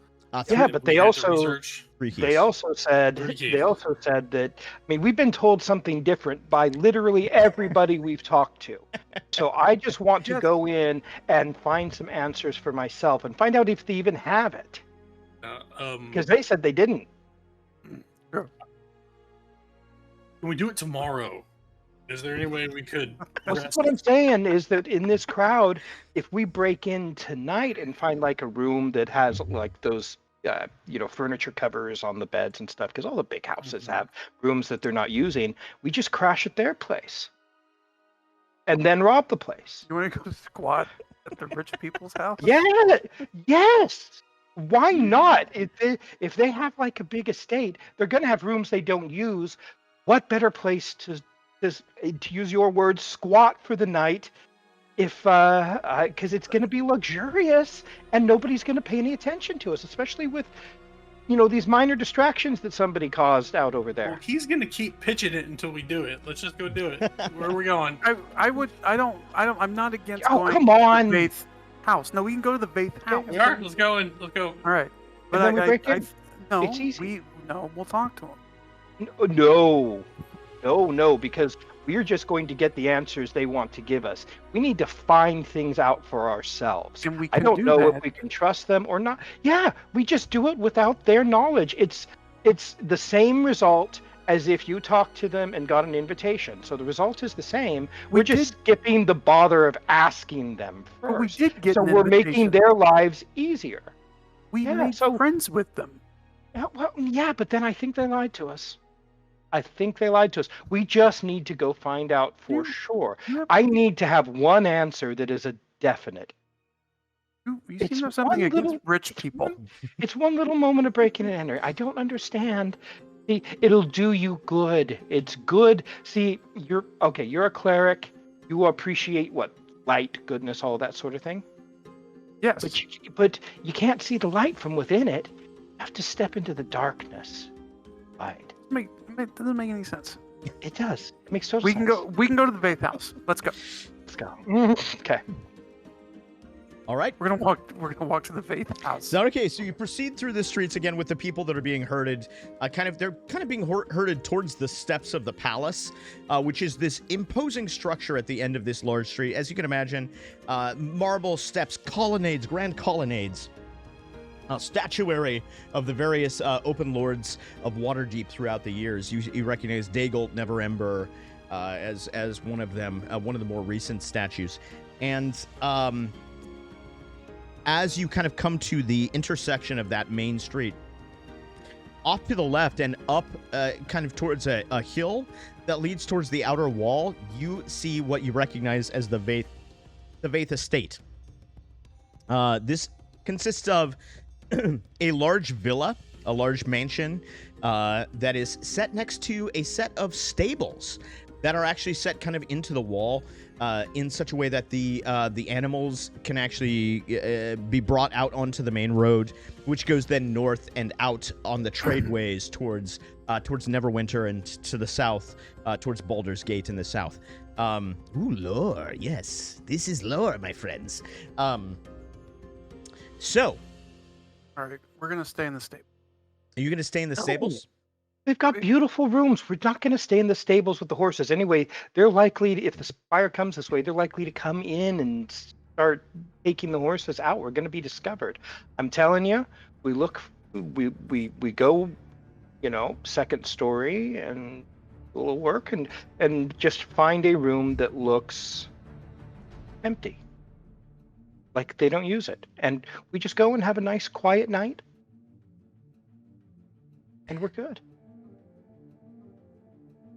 Yeah, but they also Three said that, I mean, we've been told something different by literally everybody we've talked to. So I just want to go in and find some answers for myself and find out if they even have it. Because they said they didn't. Sure. Can we do it tomorrow? Is there any way we could? That's what I'm saying is that in this crowd, if we break in tonight and find like a room that has like those, furniture covers on the beds and stuff, because all the big houses have rooms that they're not using, we just crash at their place and then rob the place. You want to go squat at the rich people's house? Yeah, yes. Why not? If they have like a big estate, they're going to have rooms they don't use. What better place to use your words, squat for the night, because it's going to be luxurious and nobody's going to pay any attention to us, especially with these minor distractions that somebody caused out over there. Well, he's gonna keep pitching it until we do it. Let's just go do it. Where are we going? I'm not against Oh, going come to on. the Vaith house. No, we can go to the Vaith house. We are. Let's go. Let's go. All right. But then we break in. no, It's easy. we'll talk to him. No, because we're just going to get the answers they want to give us. We need to find things out for ourselves. And we I can don't do know that. if we can trust them or not. Yeah, we just do it without their knowledge. It's the same result as if you talked to them and got an invitation. So the result is the same. We're just skipping the bother of asking them first. But we did get so an we're invitation. making their lives easier. We Yeah, made so- friends with them. Yeah, but then I think they lied to us. We just need to go find out for sure. Yep. I need to have one answer that is a definite. You seem It's to have something one against little- rich people. It's one little moment of breaking and entering. I don't understand. See, it'll do you good. It's good. See, you're a cleric. You appreciate what? Light, goodness, all that sort of thing. Yes. But you can't see the light from within it. You have to step into the darkness. Right. It doesn't make any sense. It does. It makes total We sense. can go to the Vaith house. Let's go. Let's go. Okay. All right. We're gonna walk to the Vaith house. So, okay, so you proceed through the streets again with the people that are being herded. They're being herded towards the steps of the palace, which is this imposing structure at the end of this large street. As you can imagine, marble steps, colonnades, grand colonnades, statuary of the various open lords of Waterdeep throughout the years. You recognize Dagult, Neverember, as one of them, one of the more recent statues, and as you kind of come to the intersection of that main street, off to the left and up kind of towards a hill that leads towards the outer wall, you see what you recognize as the Vaith estate. This consists of a large villa, a large mansion that is set next to a set of stables that are actually set kind of into the wall in such a way that the animals can actually be brought out onto the main road, which goes then north and out on the tradeways towards Neverwinter and to the south, towards Baldur's Gate in the south. Ooh, lore. Yes, this is lore, my friends. So, All right, we're gonna stay in the stable. are you going to stay in the stables? They've got beautiful rooms. We're not going to stay in the stables with the horses. Anyway, they're likely, if the spire comes this way, they're likely to come in and start taking the horses out. We're going to be discovered. I'm telling you, we go, second story and a little work and just find a room that looks empty. Like they don't use it. And we just go and have a nice quiet night. And we're good.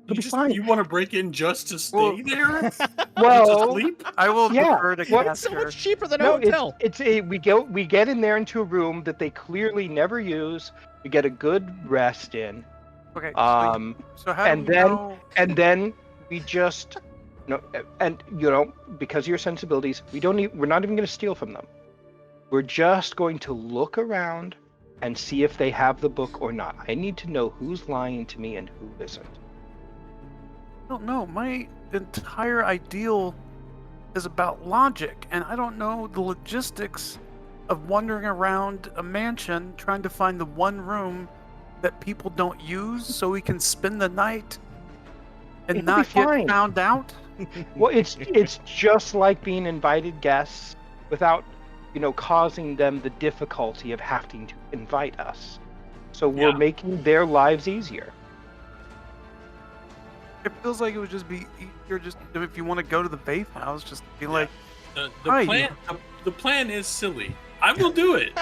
It'll be fine. You want to break in just to stay there? Just to Well, sleep? I will Yeah, defer to what- It's so Caster. much cheaper than a no, hotel. we get in there into a room that they clearly never use. We get a good rest in. Okay. So how and do we then- know? And then we just because of your sensibilities, we're not even going to steal from them. We're just going to look around and see if they have the book or not. I need to know who's lying to me and who isn't. I don't know. My entire ideal is about logic, and I don't know the logistics of wandering around a mansion trying to find the one room that people don't use so we can spend the night and It'll be not get fine. found out. Well, it's just like being invited guests without, causing them the difficulty of having to invite us. So we're Yeah. making their lives easier. It feels like it would just be easier just if you want to go to the Vaith house, just be like, The Hi. plan is silly. I will do it,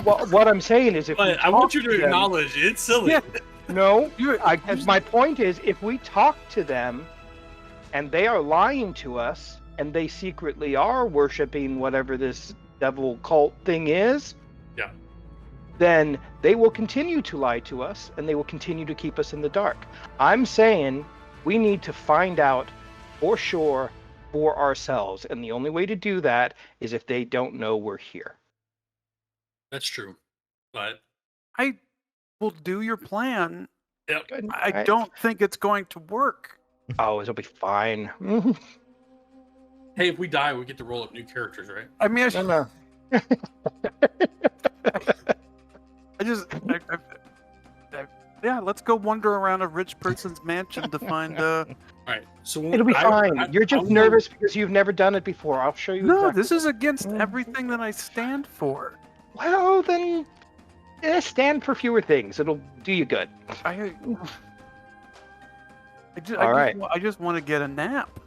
Well, what I'm saying is, if we but I want you talk to them- acknowledge it's silly. Yeah. No, you. my point is, if we talk to them, and they are lying to us, and they secretly are worshiping whatever this devil cult thing is, Yeah. then they will continue to lie to us, and they will continue to keep us in the dark. I'm saying we need to find out for sure for ourselves, and the only way to do that is if they don't know we're here. That's true, but I will do your plan. Yep. Good. I Alright. don't think it's going to work. Oh, it'll be fine. Hey, if we die, we get to roll up new characters, right? I mean, No. yeah, let's go wander around a rich person's mansion to find. All right. So It'll be fine. You're just I'll nervous because you've never done it before. I'll show you. No, exactly. this is against everything that I stand for. Well, then, stand for fewer things. It'll do you good. I just want to get a nap.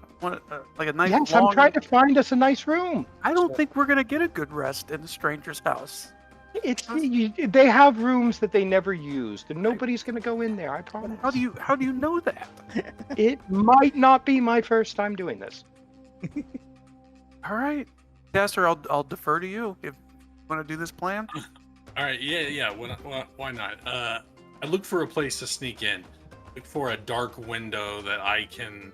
Like a nice Yes, long. I'm trying to find us a nice room. I don't think we're gonna get a good rest in a stranger's house. They have rooms that they never used, and nobody's going to go in there. I promise. How do you know that? It might not be my first time doing this. All right, Caster, I'll defer to you if you want to do this plan. All right. Yeah. Why not? I look for a place to sneak in. Look for a dark window that I can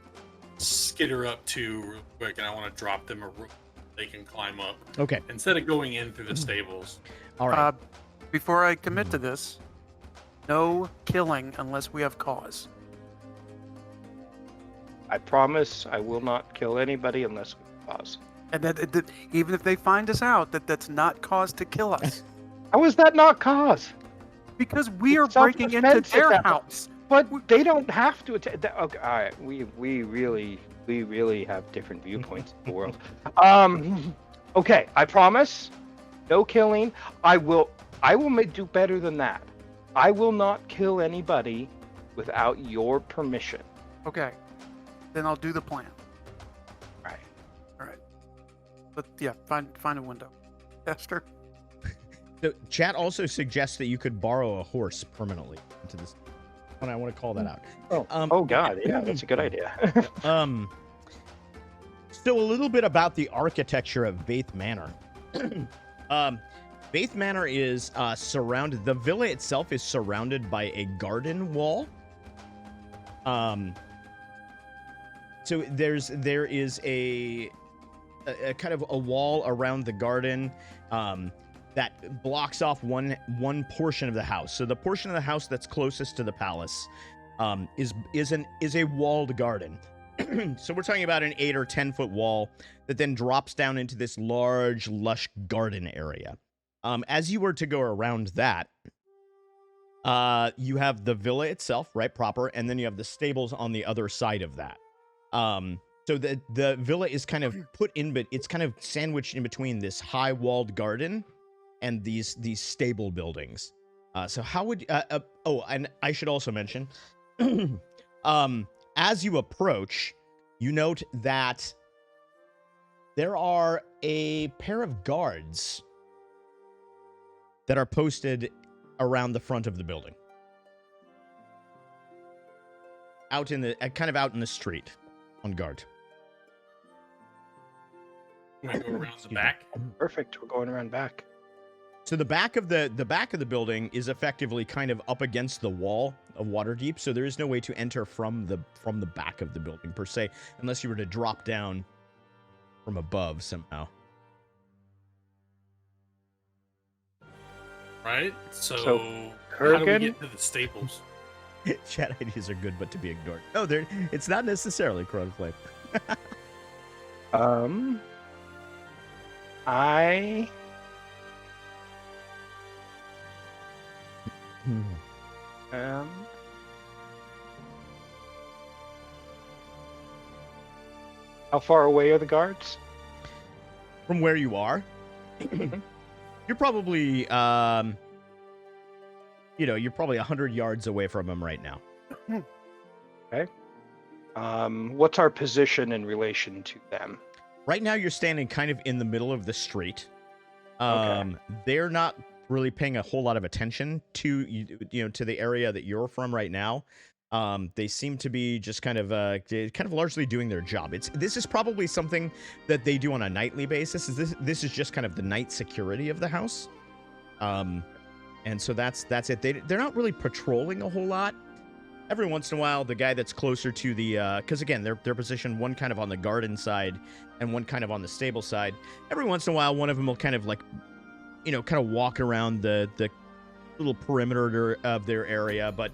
skitter up to real quick, and I want to drop them a rope they can climb up Okay. instead of going in through the stables. All right. Before I commit to this, no killing unless we have cause. I promise I will not kill anybody unless we cause. And that even if they find us out, that's not cause to kill us. How is that not cause? Because we are It's breaking into self-defense at their that point. house. But they don't have to attack. Okay, all right. We really have different viewpoints in the world. Okay. I promise, no killing. I will do better than that. I will not kill anybody without your permission. Okay, then I'll do the plan. All right. But yeah, find a window. Esther. So chat also suggests that you could borrow a horse permanently into this. And I want to call that out. Oh God, yeah, that's a good idea. So a little bit about the architecture of Vaith Manor. Vaith Manor is surrounded. The villa itself is surrounded by a garden wall. So there is a kind of a wall around the garden that blocks off one portion of the house. So the portion of the house that's closest to the palace is a walled garden. So we're talking about an 8 or 10 foot wall that then drops down into this large, lush garden area. As you were to go around that, you have the villa itself, right, proper, and then you have the stables on the other side of that. So the villa is kind of put in, but it's kind of sandwiched in between this high walled garden and these stable buildings. So how would and I should also mention, as you approach, you note that there are a pair of guards that are posted around the front of the building, out in the out in the street, on guard. Can I go around the back? Perfect. We're going around back. So the back of the building is effectively kind of up against the wall of Waterdeep, so there is no way to enter from the back of the building per se, unless you were to drop down from above somehow. Right? So how do we Kurgan? get to the stables? Chat ideas are good, but to be ignored. No, it's not necessarily Chronoflame. How far away are the guards? From where you are, you're probably you're probably 100 yards away from them right now. Okay. What's our position in relation to them? Right now, you're standing kind of in the middle of the street. Okay. They're not really paying a whole lot of attention to to the area that you're from right now. They seem to be just kind of largely doing their job. This is probably something that they do on a nightly basis. This is just kind of the night security of the house. And so that's it. They're not really patrolling a whole lot. Every once in a while, the guy that's closer to the because again they're positioned one kind of on the garden side and one kind of on the stable side. Every once in a while, one of them will kind of walk around the little perimeter of their area, but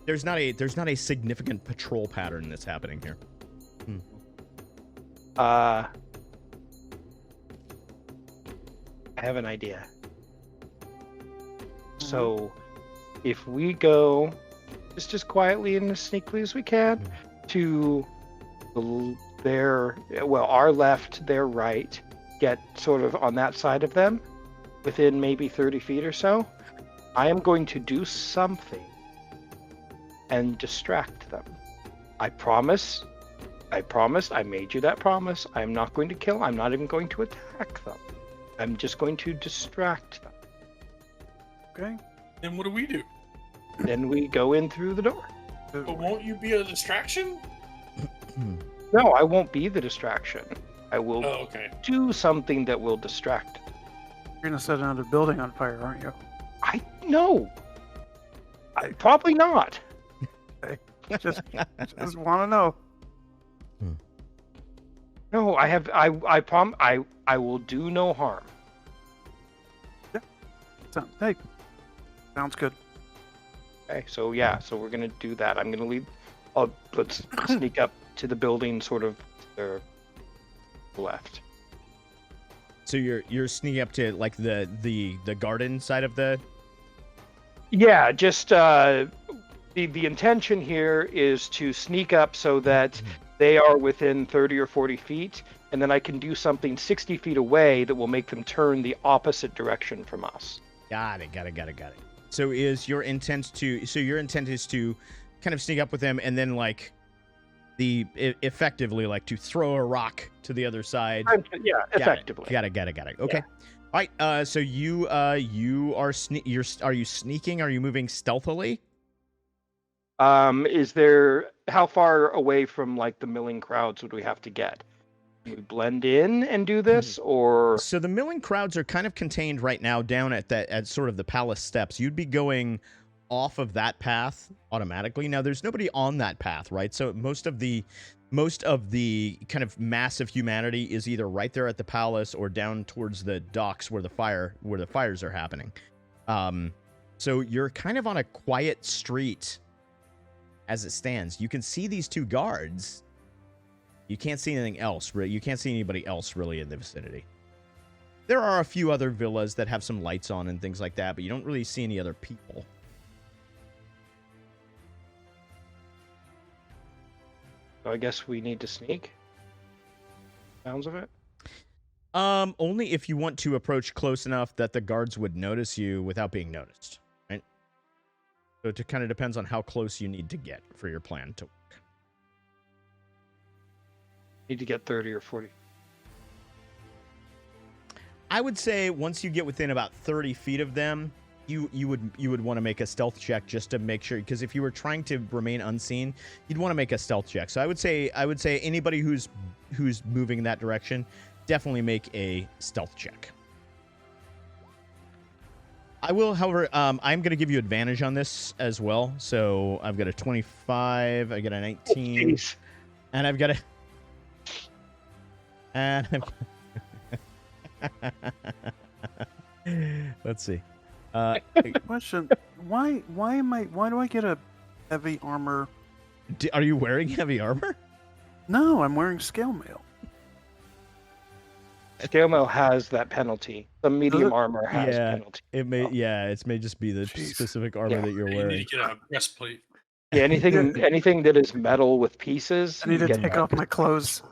there's not a significant patrol pattern that's happening here. I have an idea. So, if we go just quietly and as sneakily as we can to our left, their right, get sort of on that side of them, within maybe 30 feet or so, I am going to do something and distract them. I promise. I made you that promise. I'm not going to kill. I'm not even going to attack them. I'm just going to distract them. Okay. Then what do we do? Then we go in through the door. But won't you be a distraction? No, I won't be the distraction. I will Oh, okay. do something that will distract them. You're gonna set another building on fire, aren't you? No. Probably not. Just want to know. No, I will do no harm. Hey, sounds good. Okay, so we're gonna do that. I'm gonna leave. Let's sneak up to the building, sort of to the left. So you're sneaking up to like the garden side of the. Yeah, just the intention here is to sneak up so that they are within 30 or 40 feet, and then I can do something 60 feet away that will make them turn the opposite direction from us. Got it. So your intent is to kind of sneak up with them and then like effectively like to throw a rock to the other side. Yeah, effectively. Got it. Okay. Yeah. All right. So you are are you sneaking? Are you moving stealthily? How far away from like the milling crowds would we have to get? Can we blend in and do this, or? So the milling crowds are kind of contained right now down at sort of the palace steps. You'd be going off of that path automatically. Now there's nobody on that path, right? So most of the kind of mass of humanity is either right there at the palace or down towards the docks where the fires are happening. So you're kind of on a quiet street as it stands. You can see these two guards. You can't see anything else. You can't see anybody else really in the vicinity. There are a few other villas that have some lights on and things like that, but you don't really see any other people. So I guess we need to sneak. Sounds of it. Only if you want to approach close enough that the guards would notice you without being noticed, right? So it kind of depends on how close you need to get for your plan to work. Need to get 30 or 40. I would say once you get within about 30 feet of them, you would want to make a stealth check just to make sure, because if you were trying to remain unseen, you'd want to make a stealth check. So I would say anybody who's moving in that direction, definitely make a stealth check. I will, however, I'm going to give you advantage on this as well. So I've got a 25, I got a 19, and I've got a... And let's see. Question: Why do I get a heavy armor? Are you wearing heavy armor? No, I'm wearing scale mail. Scale mail has that penalty. The medium armor has penalty. It may just be the specific armor that you're You wearing. need to get a breastplate. Yeah, anything that is metal with pieces. I need to get take that. off my clothes.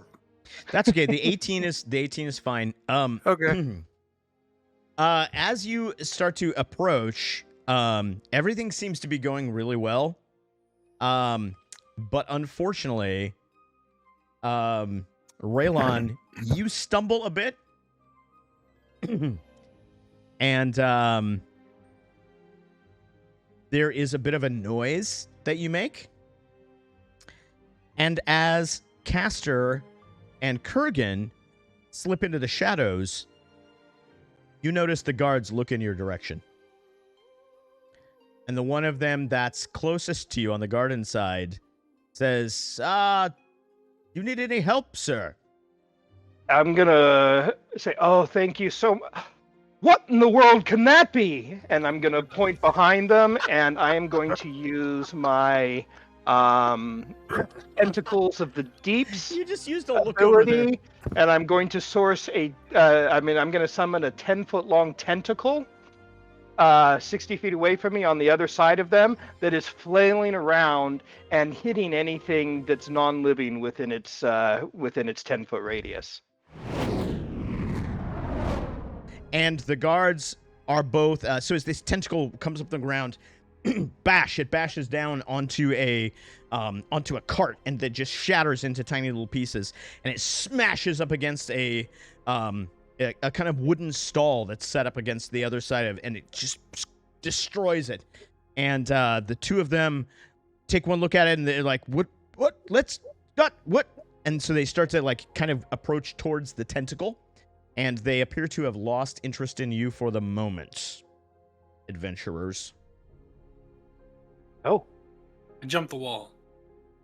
That's okay. The 18 is fine. Okay. As you start to approach, everything seems to be going really well. But unfortunately, Raylon, you stumble a bit. And there is a bit of a noise that you make. And as Castor and Kurgan slip into the shadows, you notice the guards look in your direction. And the one of them that's closest to you on the garden side says, you need any help, sir? I'm gonna say, oh, thank you so much. what in the world can that be? And I'm going to point behind them, and I am going to use my tentacles of the deeps You just used a look over there. ability, and I'm going to source I'm going to summon a 10-foot long tentacle 60 feet away from me on the other side of them that is flailing around and hitting anything that's non-living within its 10-foot radius. And the guards are both. So as this tentacle comes up the ground, it bashes down onto a cart, and that just shatters into tiny little pieces, and it smashes up against a kind of wooden stall that's set up against the other side of, and it just destroys it. And the two of them take one look at it, and they're like, "What? What?" And so they start to like kind of approach towards the tentacle. And they appear to have lost interest in you for the moment, adventurers. Oh. I jump the wall.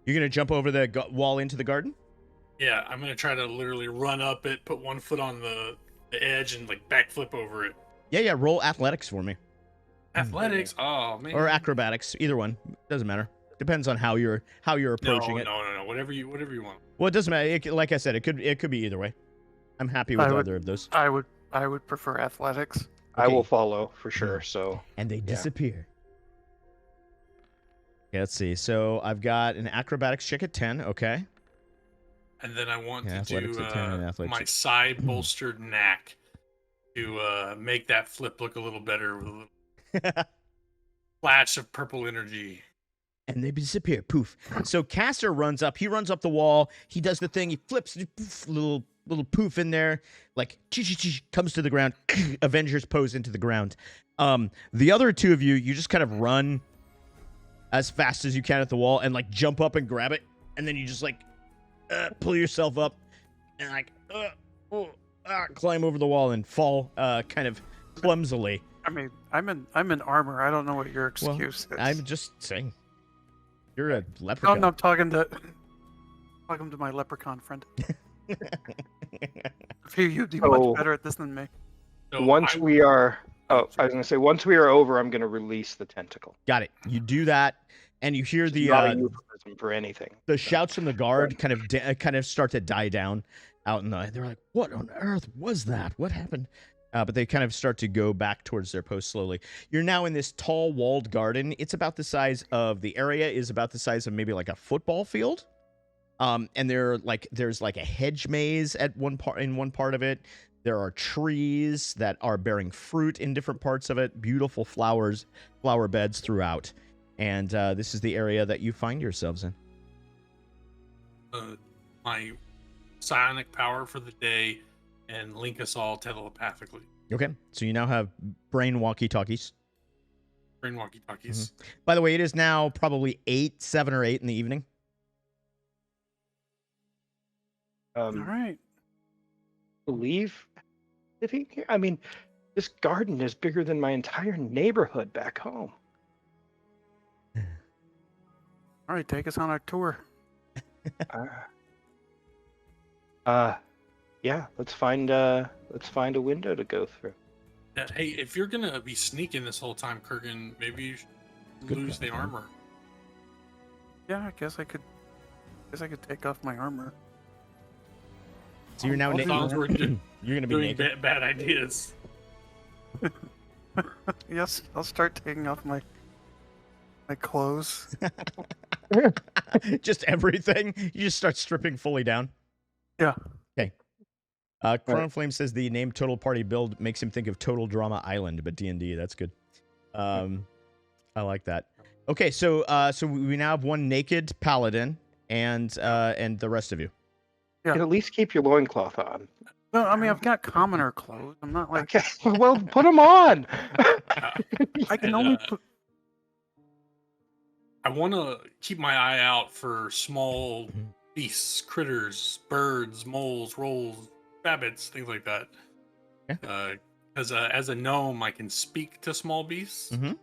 You're going to jump over the wall into the garden? Yeah, I'm going to try to literally run up it, put one foot on the edge, and like backflip over it. Yeah, roll athletics for me. Athletics? Oh, man. Or acrobatics, either one. Doesn't matter. Depends on how you're approaching it. No. Whatever you want. Well, it doesn't matter. Like I said, it could be either way. I'm happy with either of those. I would prefer athletics. Okay. I will follow for sure. So. And they disappear. Okay, let's see. So I've got an acrobatics check at 10. Okay. And then I want Yeah, to athletics do at 10 and athletics my at- side bolstered knack to make that flip look a little better with a little flash of purple energy. And they disappear. Poof. So Caster runs up. He runs up the wall. He does the thing. He flips, poof, little poof in there, like comes to the ground. Avengers pose into the ground. The other two of you just kind of run as fast as you can at the wall and like jump up and grab it, and then you just like pull yourself up and like climb over the wall and fall kind of clumsily. I mean, I'm in armor. I don't know what your excuse is. I'm just saying. You're a Oh, leprechaun. no, I'm talking to my leprechaun friend. You do Oh. much better at this than me. So Once we are over, I'm going to release the tentacle. Got it. You do that, and you hear the Not a euphemism for anything. the shouts from the guard kind of start to die down out in the. They're like, "What on earth was that? What happened?" But they kind of start to go back towards their post slowly. You're now in this tall walled garden. It's about the size of the area is about the size of maybe like a football field. And there's like a hedge maze at one part of it. There are trees that are bearing fruit in different parts of it. Beautiful flower beds throughout. And this is the area that you find yourselves in. my psionic power for the day and link us all telepathically. Okay, so you now have brain walkie-talkies. Brain walkie-talkies. By the way, it is now probably 7 or 8 in the evening. All right. Believe living here. I mean, this garden is bigger than my entire neighborhood back home. All right, take us on our tour. Yeah. Let's find a window to go through. Hey, if you're gonna be sneaking this whole time, Kurgan, maybe you should Good lose the plan. armor. Yeah, I guess I could take off my armor. So you're now I'll do Sounds that. we're just you're gonna be doing naked. bad ideas. Yes, I'll start taking off my clothes. Just everything. You just start stripping fully down. Yeah. Okay. Chrono Flame says the name Total Party Build makes him think of Total Drama Island, but D&D. That's good. I like that. Okay, so we now have one naked paladin and the rest of you. You can at least keep your loincloth on. No, I mean I've got commoner clothes. I'm not like Okay, well, put them on. I can And, only put. I want to keep my eye out for small beasts, critters, birds, moles, rolls, rabbits, things like that. Because as a gnome, I can speak to small beasts Mhm.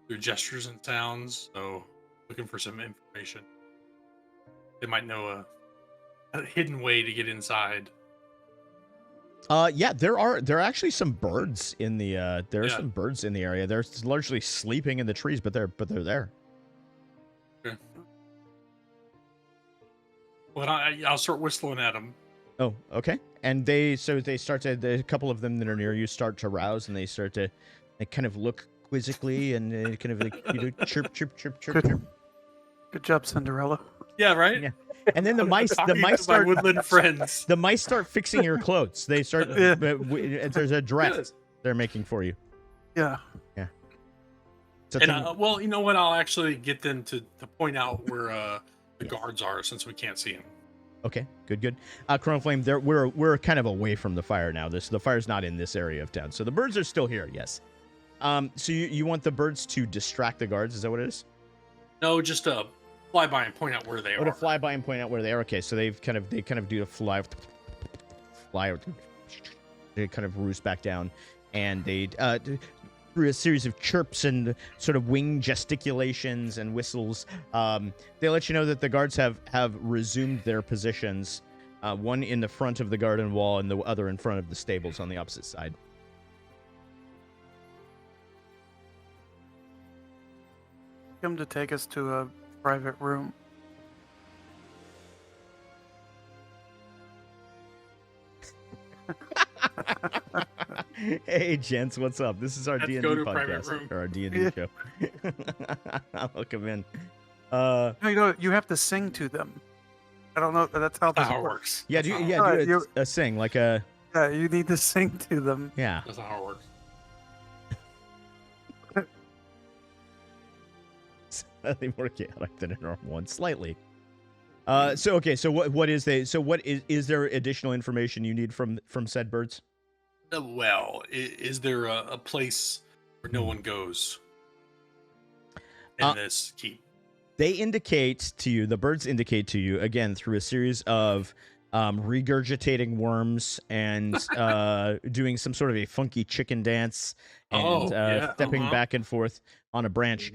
through gestures and sounds. So, looking for some information. They might know a hidden way to get inside. Yeah, there are actually some birds in the there are Yeah. some birds in the area. They're largely sleeping in the trees, but they're there. Well, I'll start whistling at them. Oh, okay. And they start to, a couple of them that are near you start to rouse, and they start to, they kind of look quizzically and kind of like, chirp, chirp, chirp, chirp, Good. chirp. Good job, Cinderella. Yeah, right. Yeah. And then the mice Talking to my start, woodland friends. the mice start fixing your clothes. They start, Yeah. there's a dress Good. they're making for you. Yeah. So And well, you know what? I'll actually get them to point out where the guards are, since we can't see them. okay, good. Chrono Flame, we're kind of away from the fire now. The fire's not in this area of town, so the birds are still here. Yes. So you want the birds to distract the guards? Is that what it is? No, just fly by and point out where they Oh, are. to fly by and point out where they are. Okay, so they kind of do a fly. They kind of roost back down, and they through a series of chirps and sort of wing gesticulations and whistles, they let you know that the guards have resumed their positions. One in the front of the garden wall, and the other in front of the stables on the opposite side. Come to take us to a private room. Hey, gents, what's up? This is our Let's D&D go to a private podcast, room. or our D&D Yeah. show. I'll come in. No, you have to sing to them. I don't know. That's how this That's not how it works. works. Yeah, That's not how it do Alright, a sing, like a, Yeah, you need to sing to them. yeah. works. That's not how it works. Slightly more chaotic than a normal one, slightly. So what is there additional information you need from said birds? Well, is there a place where no one goes in this keep? They indicate to you, the birds indicate to you, again, through a series of regurgitating worms and doing some sort of a funky chicken dance and stepping back and forth on a branch.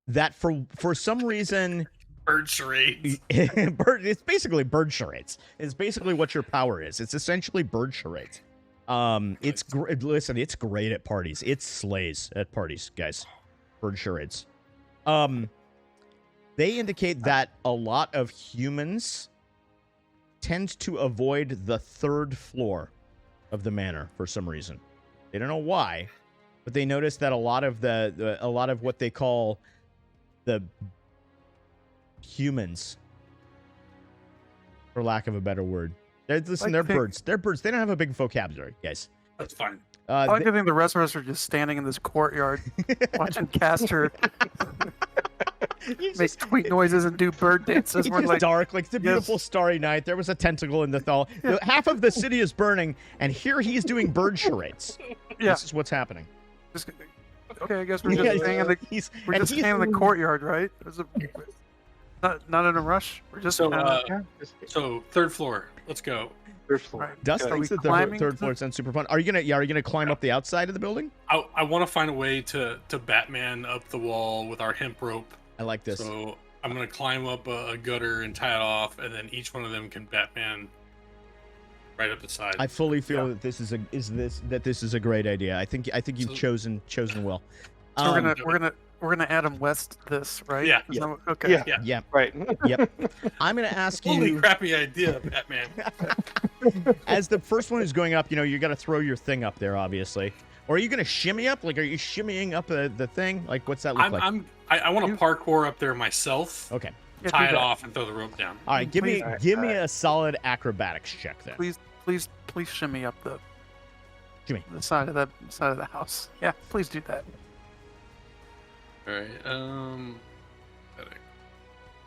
That for some reason, Bird charades. it's basically bird charades. It's basically what your power is. It's essentially bird charades. It's listen, it's great at parties. It slays at parties, guys. Bird charades. They indicate that a lot of humans tend to avoid the third floor of the manor for some reason. They don't know why, but they notice that a lot of a lot of what they call the humans, for lack of a better word. They're birds. They're birds. They don't have a big vocabulary, guys. That's fine. I like to think the rest of us are just standing in this courtyard watching Castor make sweet noises and do bird dances. We're It's like, dark, like it's a yes. beautiful starry night. There was a tentacle in the thaw. Half of the city is burning, and here he's doing bird charades. yeah, This is what's happening. just, okay, I guess we're just staying in the He's- we're and just he's- staying in the courtyard, right? Not in a rush. We're just So, kinda- So third floor. Let's go. Third floor. Right. Dust Are thinks we that the climbing third to floor sounds super fun. Are you gonna climb up the outside of the building? I want to find a way to Batman up the wall with our hemp rope. I like this. So I'm gonna climb up a gutter and tie it off, and then each one of them can Batman right up the side. I fully feel Yeah. that this is a great idea. I think you've So- chosen well. So we're gonna Adam West this, right? Yeah. Is that- Okay. Yeah. Yeah. Yeah. Right. Yep. I'm gonna ask Holy you, crappy idea, Batman. as the first one who's going up, you got to throw your thing up there, obviously. Or are you gonna shimmy up? Like, are you shimmying up the thing? Like, what's that look like? I want to parkour up there myself, Okay. Yeah, tie do it that. off, and throw the rope down. All right. Give me Please- a solid acrobatics check then. Please shimmy up the Jimmy. the side of the house. Yeah, please do that. All right.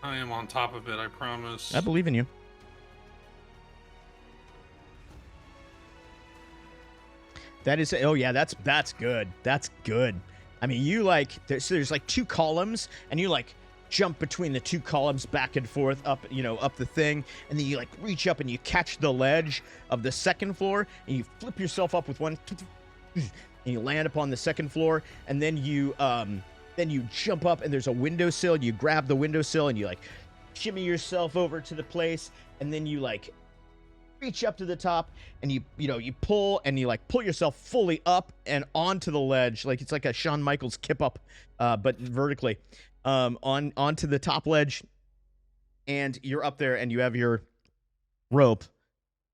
I am on top of it. I promise. I believe in you. That is, oh yeah, that's good. That's good. I mean, you there's like two columns, and you jump between the two columns back and forth up the thing, and then you reach up and you catch the ledge of the second floor, and you flip yourself up with one, and you land upon the second floor, and then you jump up, and there's a windowsill, and you grab the windowsill, and you shimmy yourself over to the place, and then you reach up to the top, and you pull, and you pull yourself fully up and onto the ledge, like it's like a Shawn Michaels kip up, but vertically, onto the top ledge, and you're up there, and you have your rope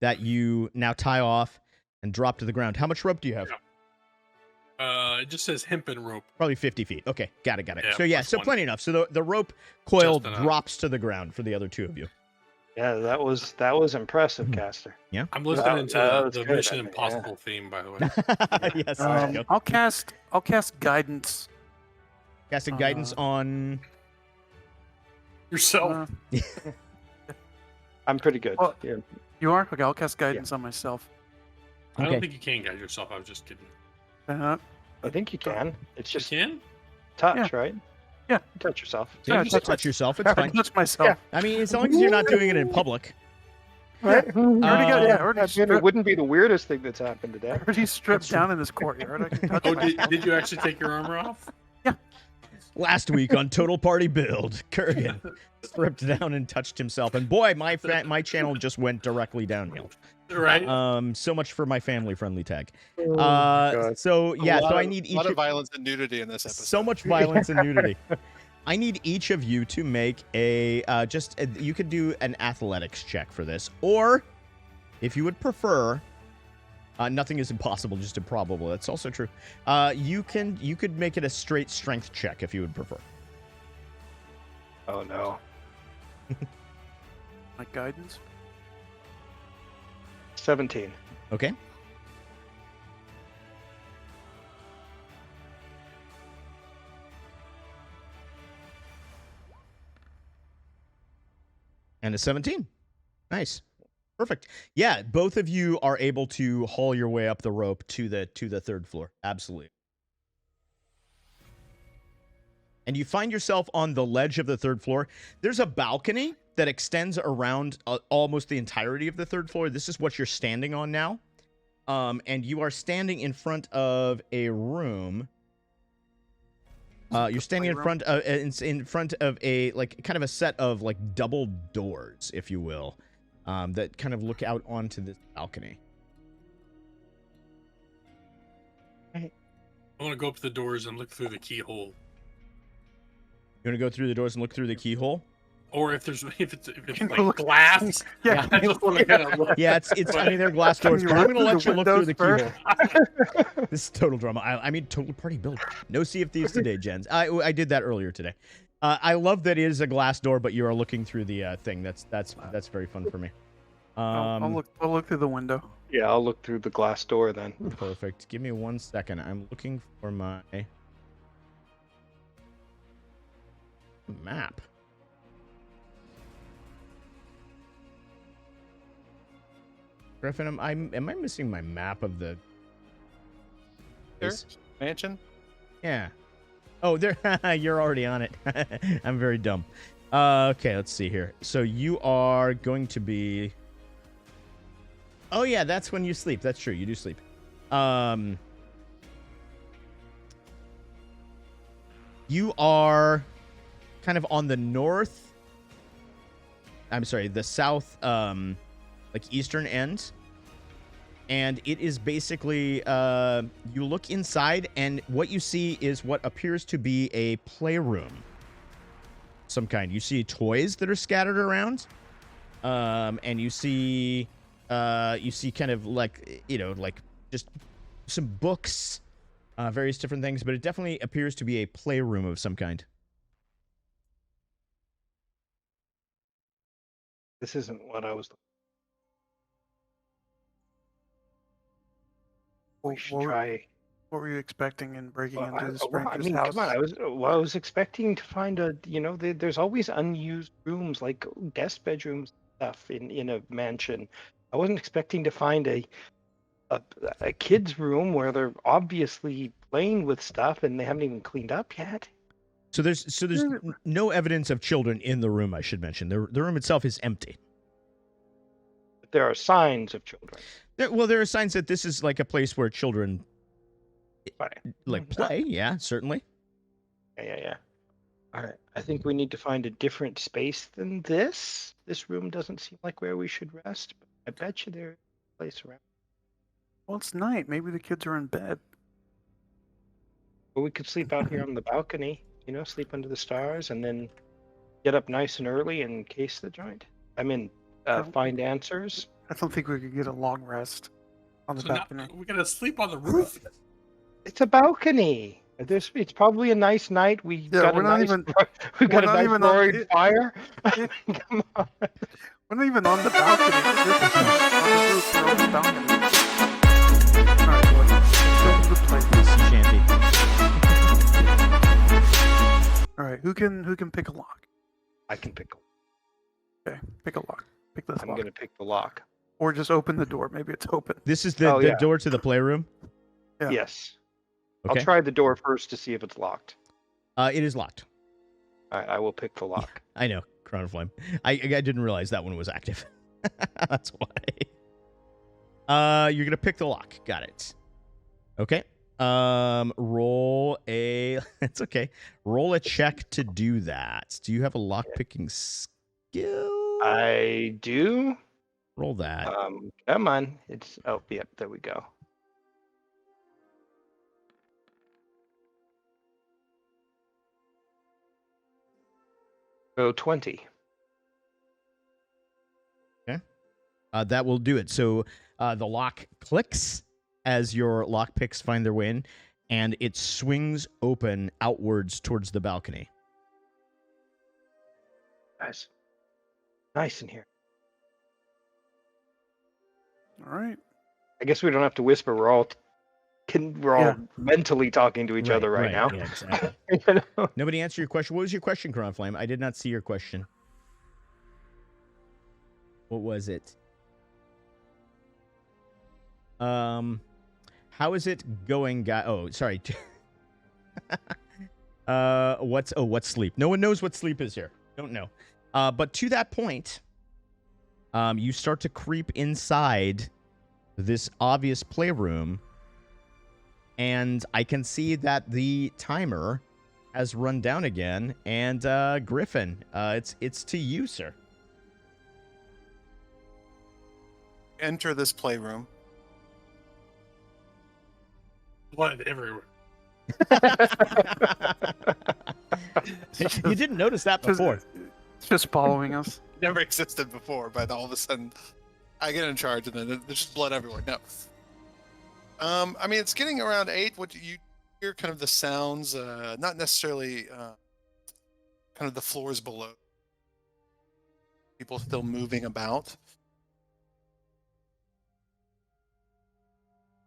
that you now tie off and drop to the ground. How much rope do you have? It just says hempen rope. Probably 50 feet. Okay, got it. Yeah, So one. plenty enough. So the rope coil Just enough. drops to the ground for the other two of you. Yeah, that was impressive, Caster. I'm listening to was the good, Mission I mean, Impossible theme, by the way. Yes. there you go. I'll cast guidance. Casting guidance on. Yourself. I'm pretty good. Well, Yeah. You are? Okay, I'll cast guidance on myself. I Okay. don't think you can guide yourself. I was just kidding. I think you can. It's just You can? touch, right? Yeah. You touch yourself. Yeah, Yeah, you can touch yourself. It's I fine. touch myself. Yeah. I mean, as long as you're not doing it in public. Right? Already got, Uh, yeah, already, I mean, it wouldn't be the weirdest thing that's happened today. already stripped down in this courtyard. I can touch Oh, myself. did you actually take your armor off? Last week on Total Party Build, Kurgan stripped down and touched himself, and boy, my channel just went directly downhill. Right? So much for my family-friendly tag. God. So yeah, so I need a each. lot of violence and nudity in this episode. So much violence and nudity. I need each of you to make you could do an athletics check for this, or if you would prefer, nothing is impossible, just improbable. That's also true. You could make it a straight strength check if you would prefer. Oh no. My guidance. 17. Okay. And a 17. Nice. Perfect. Yeah, both of you are able to haul your way up the rope to the third floor. Absolutely. And you find yourself on the ledge of the third floor. There's a balcony that extends around almost the entirety of the third floor. This is what you're standing on now. And you are standing in front of a room. You're standing in front of a kind of a set of double doors, if you will, that kind of look out onto this balcony. I want to go up to the doors and look through the keyhole. You want to go through the doors and look through the keyhole? Or if it's like glass. Yeah. I just want to kind of look. Yeah, it's. I mean, they're glass doors, you but I'm look gonna let through you the look through the windows keyhole. This is total drama. I mean, total party build. No Sea of Thieves today, Jens. I did that earlier today. I love that it is a glass door, but you are looking through the thing. That's very fun for me. I'll look through the window. Yeah, I'll look through the glass door then. Perfect. Give me 1 second. I'm looking for my map. Griffin, am I missing my map of the Mansion? Yeah. Oh, there. You're already on it. I'm very dumb. Okay, let's see here. So you are going to be. Oh yeah, that's when you sleep. That's true. You do sleep. You are kind of on the north. I'm sorry, the south, eastern end. And it is basically, you look inside, and what you see is what appears to be a playroom. Some kind. You see toys that are scattered around, and you see kind of just some books, various different things. But it definitely appears to be a playroom of some kind. This isn't what I was. We should try. What were you expecting in breaking Well, into the I stranger's mean, house? come on. I was expecting to find there's always unused rooms like guest bedrooms stuff in a mansion. I wasn't expecting to find a kid's room where they're obviously playing with stuff and they haven't even cleaned up yet. So there's no evidence of children in the room. I should mention the room itself is empty. But there are signs of children. There are signs that this is like a place where children Fine. play. Yeah, certainly. Yeah. All right. I think we need to find a different space than this. This room doesn't seem like where we should rest. I bet you there's a place around. Well, it's night. Maybe the kids are in bed. Or we could sleep out here on the balcony, sleep under the stars and then get up nice and early and case the joint. Find answers. I don't think we could get a long rest on the So now balcony. we gotta sleep on the roof. It's a balcony. It's probably a nice night. We got we're a not nice, even- we got a we're not nice even on roaring it. fire. Come on. We're not even on the balcony. This is on the roof. We're on the balcony. All right, boys. Go to the place. Sea shanty. All right, who can pick a lock? I can pick. Okay, pick a lock. Pick this I'm lock. gonna pick the lock. Or just open the door. Maybe it's open. This is the Oh, yeah. door to the playroom. Yeah. Yes. Okay. I'll try the door first to see if it's locked. It is locked. All right, I will pick the lock. I know, Crown of Flame. I didn't realize that one was active. That's why. You're gonna pick the lock. Got it. Okay. Roll a. It's okay. Roll a check to do that. Do you have a lock picking skill? I do. Roll that. Come on. Yep, there we go. So 20. That will do it. So the lock clicks as your lock picks find their way in, and it swings open outwards towards the balcony. Guys, nice in here. All right. I guess we don't have to whisper. We're all mentally talking to each other right now. Yeah, exactly. You know? Nobody answered your question. What was your question, Crown Flame? I did not see your question. What was it? How is it going, guy? Oh, sorry. What's sleep? No one knows what sleep is here. Don't know. But to that point, you start to creep inside this obvious playroom, and I can see that the timer has run down again. And Griffin, it's to you, sir. Enter this playroom. Blood everywhere. You didn't notice that before. It's just following us. Never existed before, but all of a sudden I get in charge and then there's just blood everywhere. No. I mean, it's getting around 8. What you hear kind of the sounds, not necessarily kind of the floors below. People still moving about.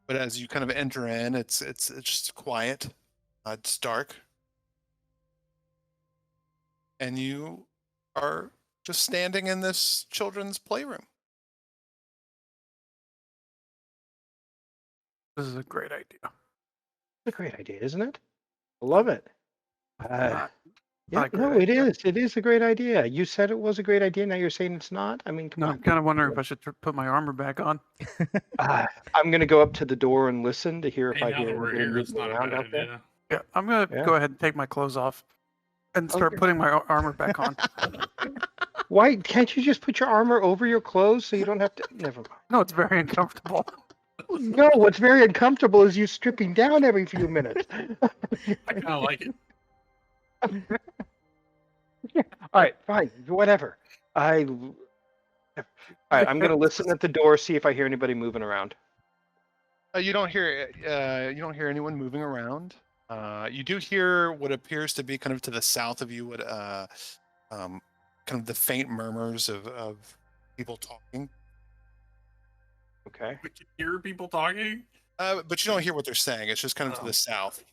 But as you kind of enter in, it's just quiet. It's dark. And you are just standing in this children's playroom. This is a great idea. It's a great idea, isn't it? I love it. Not Yeah, a great no, it idea. is. It is a great idea. You said it was a great idea. Now you're saying it's not. I mean, come No, on. I'm kind of wondering if I should put my armor back on. I'm gonna go up to the door and listen to hear if Hey, I now hear that we're anything here, it's moving not a around bad out there. idea. Yeah, I'm gonna Yeah. go ahead and take my clothes off and start Okay. putting my armor back on. Why can't you just put your armor over your clothes so you don't have to? Never mind. No, it's very uncomfortable. No, what's very uncomfortable is you stripping down every few minutes. I kind of like it. All right, fine, whatever. All right, I'm gonna listen at the door, see if I hear anybody moving around. You don't hear anyone moving around. You do hear what appears to be kind of to the south of you, kind of the faint murmurs of people talking. Okay. We can hear people talking. But you don't hear what they're saying. It's just kind of to Oh. the south.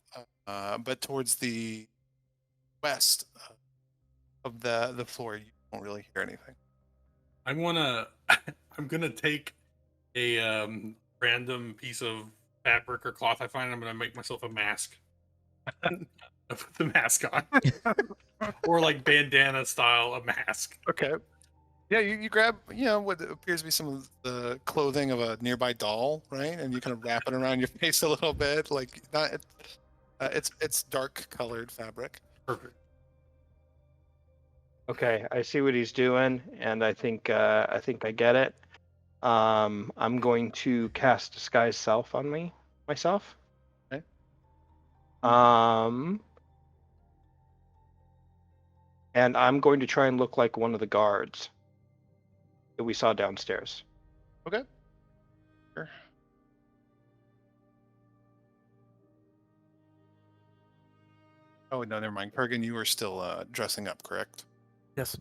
But towards the west of the floor, you don't really hear anything. I'm gonna take a random piece of fabric or cloth I find. I'm gonna make myself a mask. I put the mask on, or like bandana style, a mask. Okay. Yeah, you grab, what appears to be some of the clothing of a nearby doll, right? And you kind of wrap it around your face a little bit, like not. It's dark colored fabric. Perfect. Okay, I see what he's doing, and I think I get it. I'm going to cast disguise self on myself. Okay. And I'm going to try and look like one of the guards that we saw downstairs. Okay. Sure. Oh no, never mind. Kurgan, you were still dressing up, correct? Yes.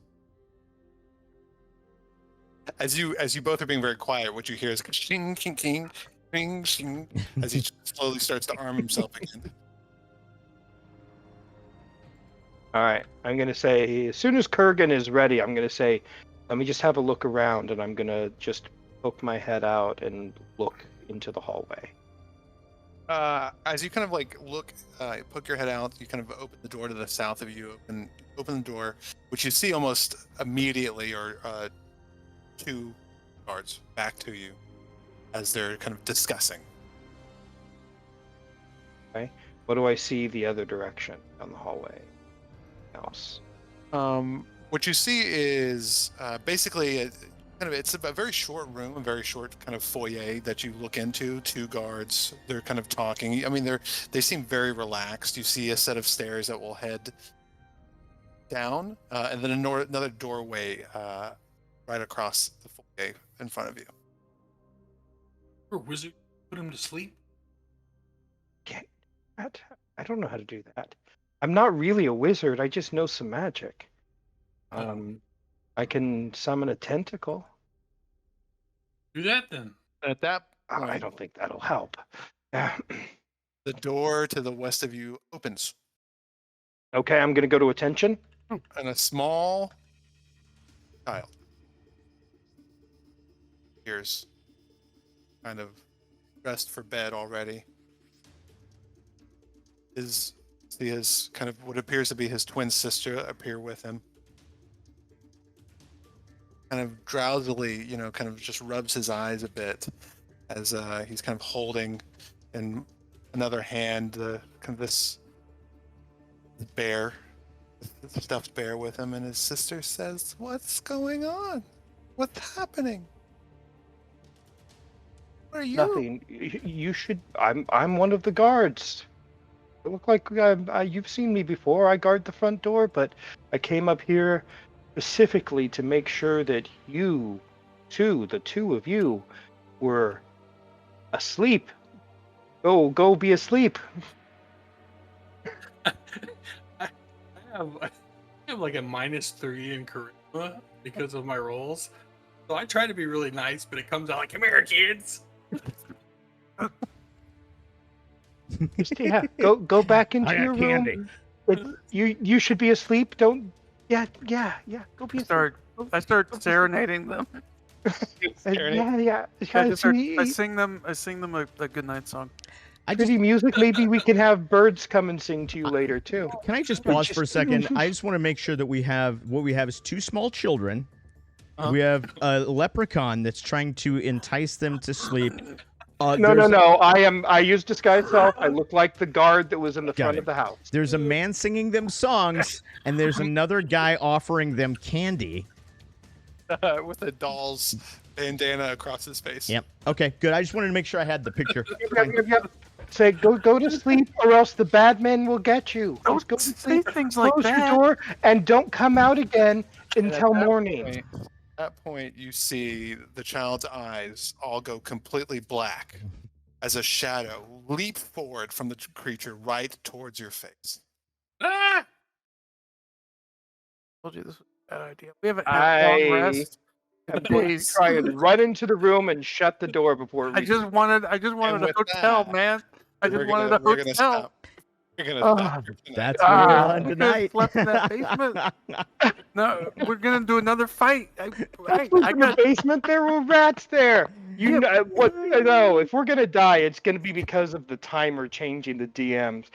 As you both are being very quiet, what you hear is shing, king, king, shing, shing, as he slowly starts to arm himself again. All right. I'm going to say, as soon as Kurgan is ready, I'm going to say, let me just have a look around, and I'm going to just poke my head out and look into the hallway. As you kind of like look, poke your head out, you kind of open the door to the south of you, and open the door, which you see almost immediately are two guards back to you as they're kind of discussing. Okay. What do I see the other direction down the hallway? Else. What you see is basically it's a very short room, a very short kind of foyer that you look into. Two guards, they're kind of talking. I mean, they seem very relaxed. You see a set of stairs that will head down, and then another doorway right across the foyer in front of you. Or wizard put him to sleep. I don't know how to do that. I'm not really a wizard. I just know some magic. I can summon a tentacle. Do that then. At that Oh, point, I don't think that'll help. the door to the west of you opens, Okay, I'm gonna go to attention. and a small child appears, kind of dressed for bed already. He has kind of what appears to be his twin sister appear with him. Kind of drowsily, kind of just rubs his eyes a bit as he's kind of holding in another hand kind of this bear, the stuffed bear with him, and his sister says, "What's going on? What's happening? What are you?" Nothing. You should. I'm one of the guards. I look like you've seen me before. I guard the front door, but I came up here specifically to make sure that the two of you, were asleep. Go be asleep. I have like a -3 in charisma because of my rolls. So I try to be really nice, but it comes out like, "Come here, kids." Just, yeah, go back into I got your candy. room. You should be asleep. Don't. Yeah. Go be asleep. I start serenading them. Yeah. I sing them a good night song. Pretty music. Maybe we can have birds come and sing to you later too. Can I just pause for a second? I just want to make sure that we have is two small children. We have a leprechaun that's trying to entice them to sleep. No. I use disguise self. I look like the guard that was in the front of the house. There's a man singing them songs, and there's another guy offering them candy. With a doll's bandana across his face. Yep. Okay, good. I just wanted to make sure I had the picture. Yep. Say go to sleep, or else the bad men will get you. Don't Go to say sleep. things like Close that. your door and don't come out again And until at that morning. At that point, you see the child's eyes all go completely black as a shadow leap forward from the creature right towards your face. Ah! Told you this was a bad idea. We haven't had long rest. I'm going to try and run into the room and shut the door before we. I just wanted a with hotel, that, man. I just We're wanted gonna- a we're gonna hotel. stop. We're gonna stop here tonight. That's what we're on we could've tonight. slept in that basement. No, we're gonna do another fight. I In the got basement, there were rats there. You know what? No, if we're gonna die, it's gonna be because of the timer changing the DMs.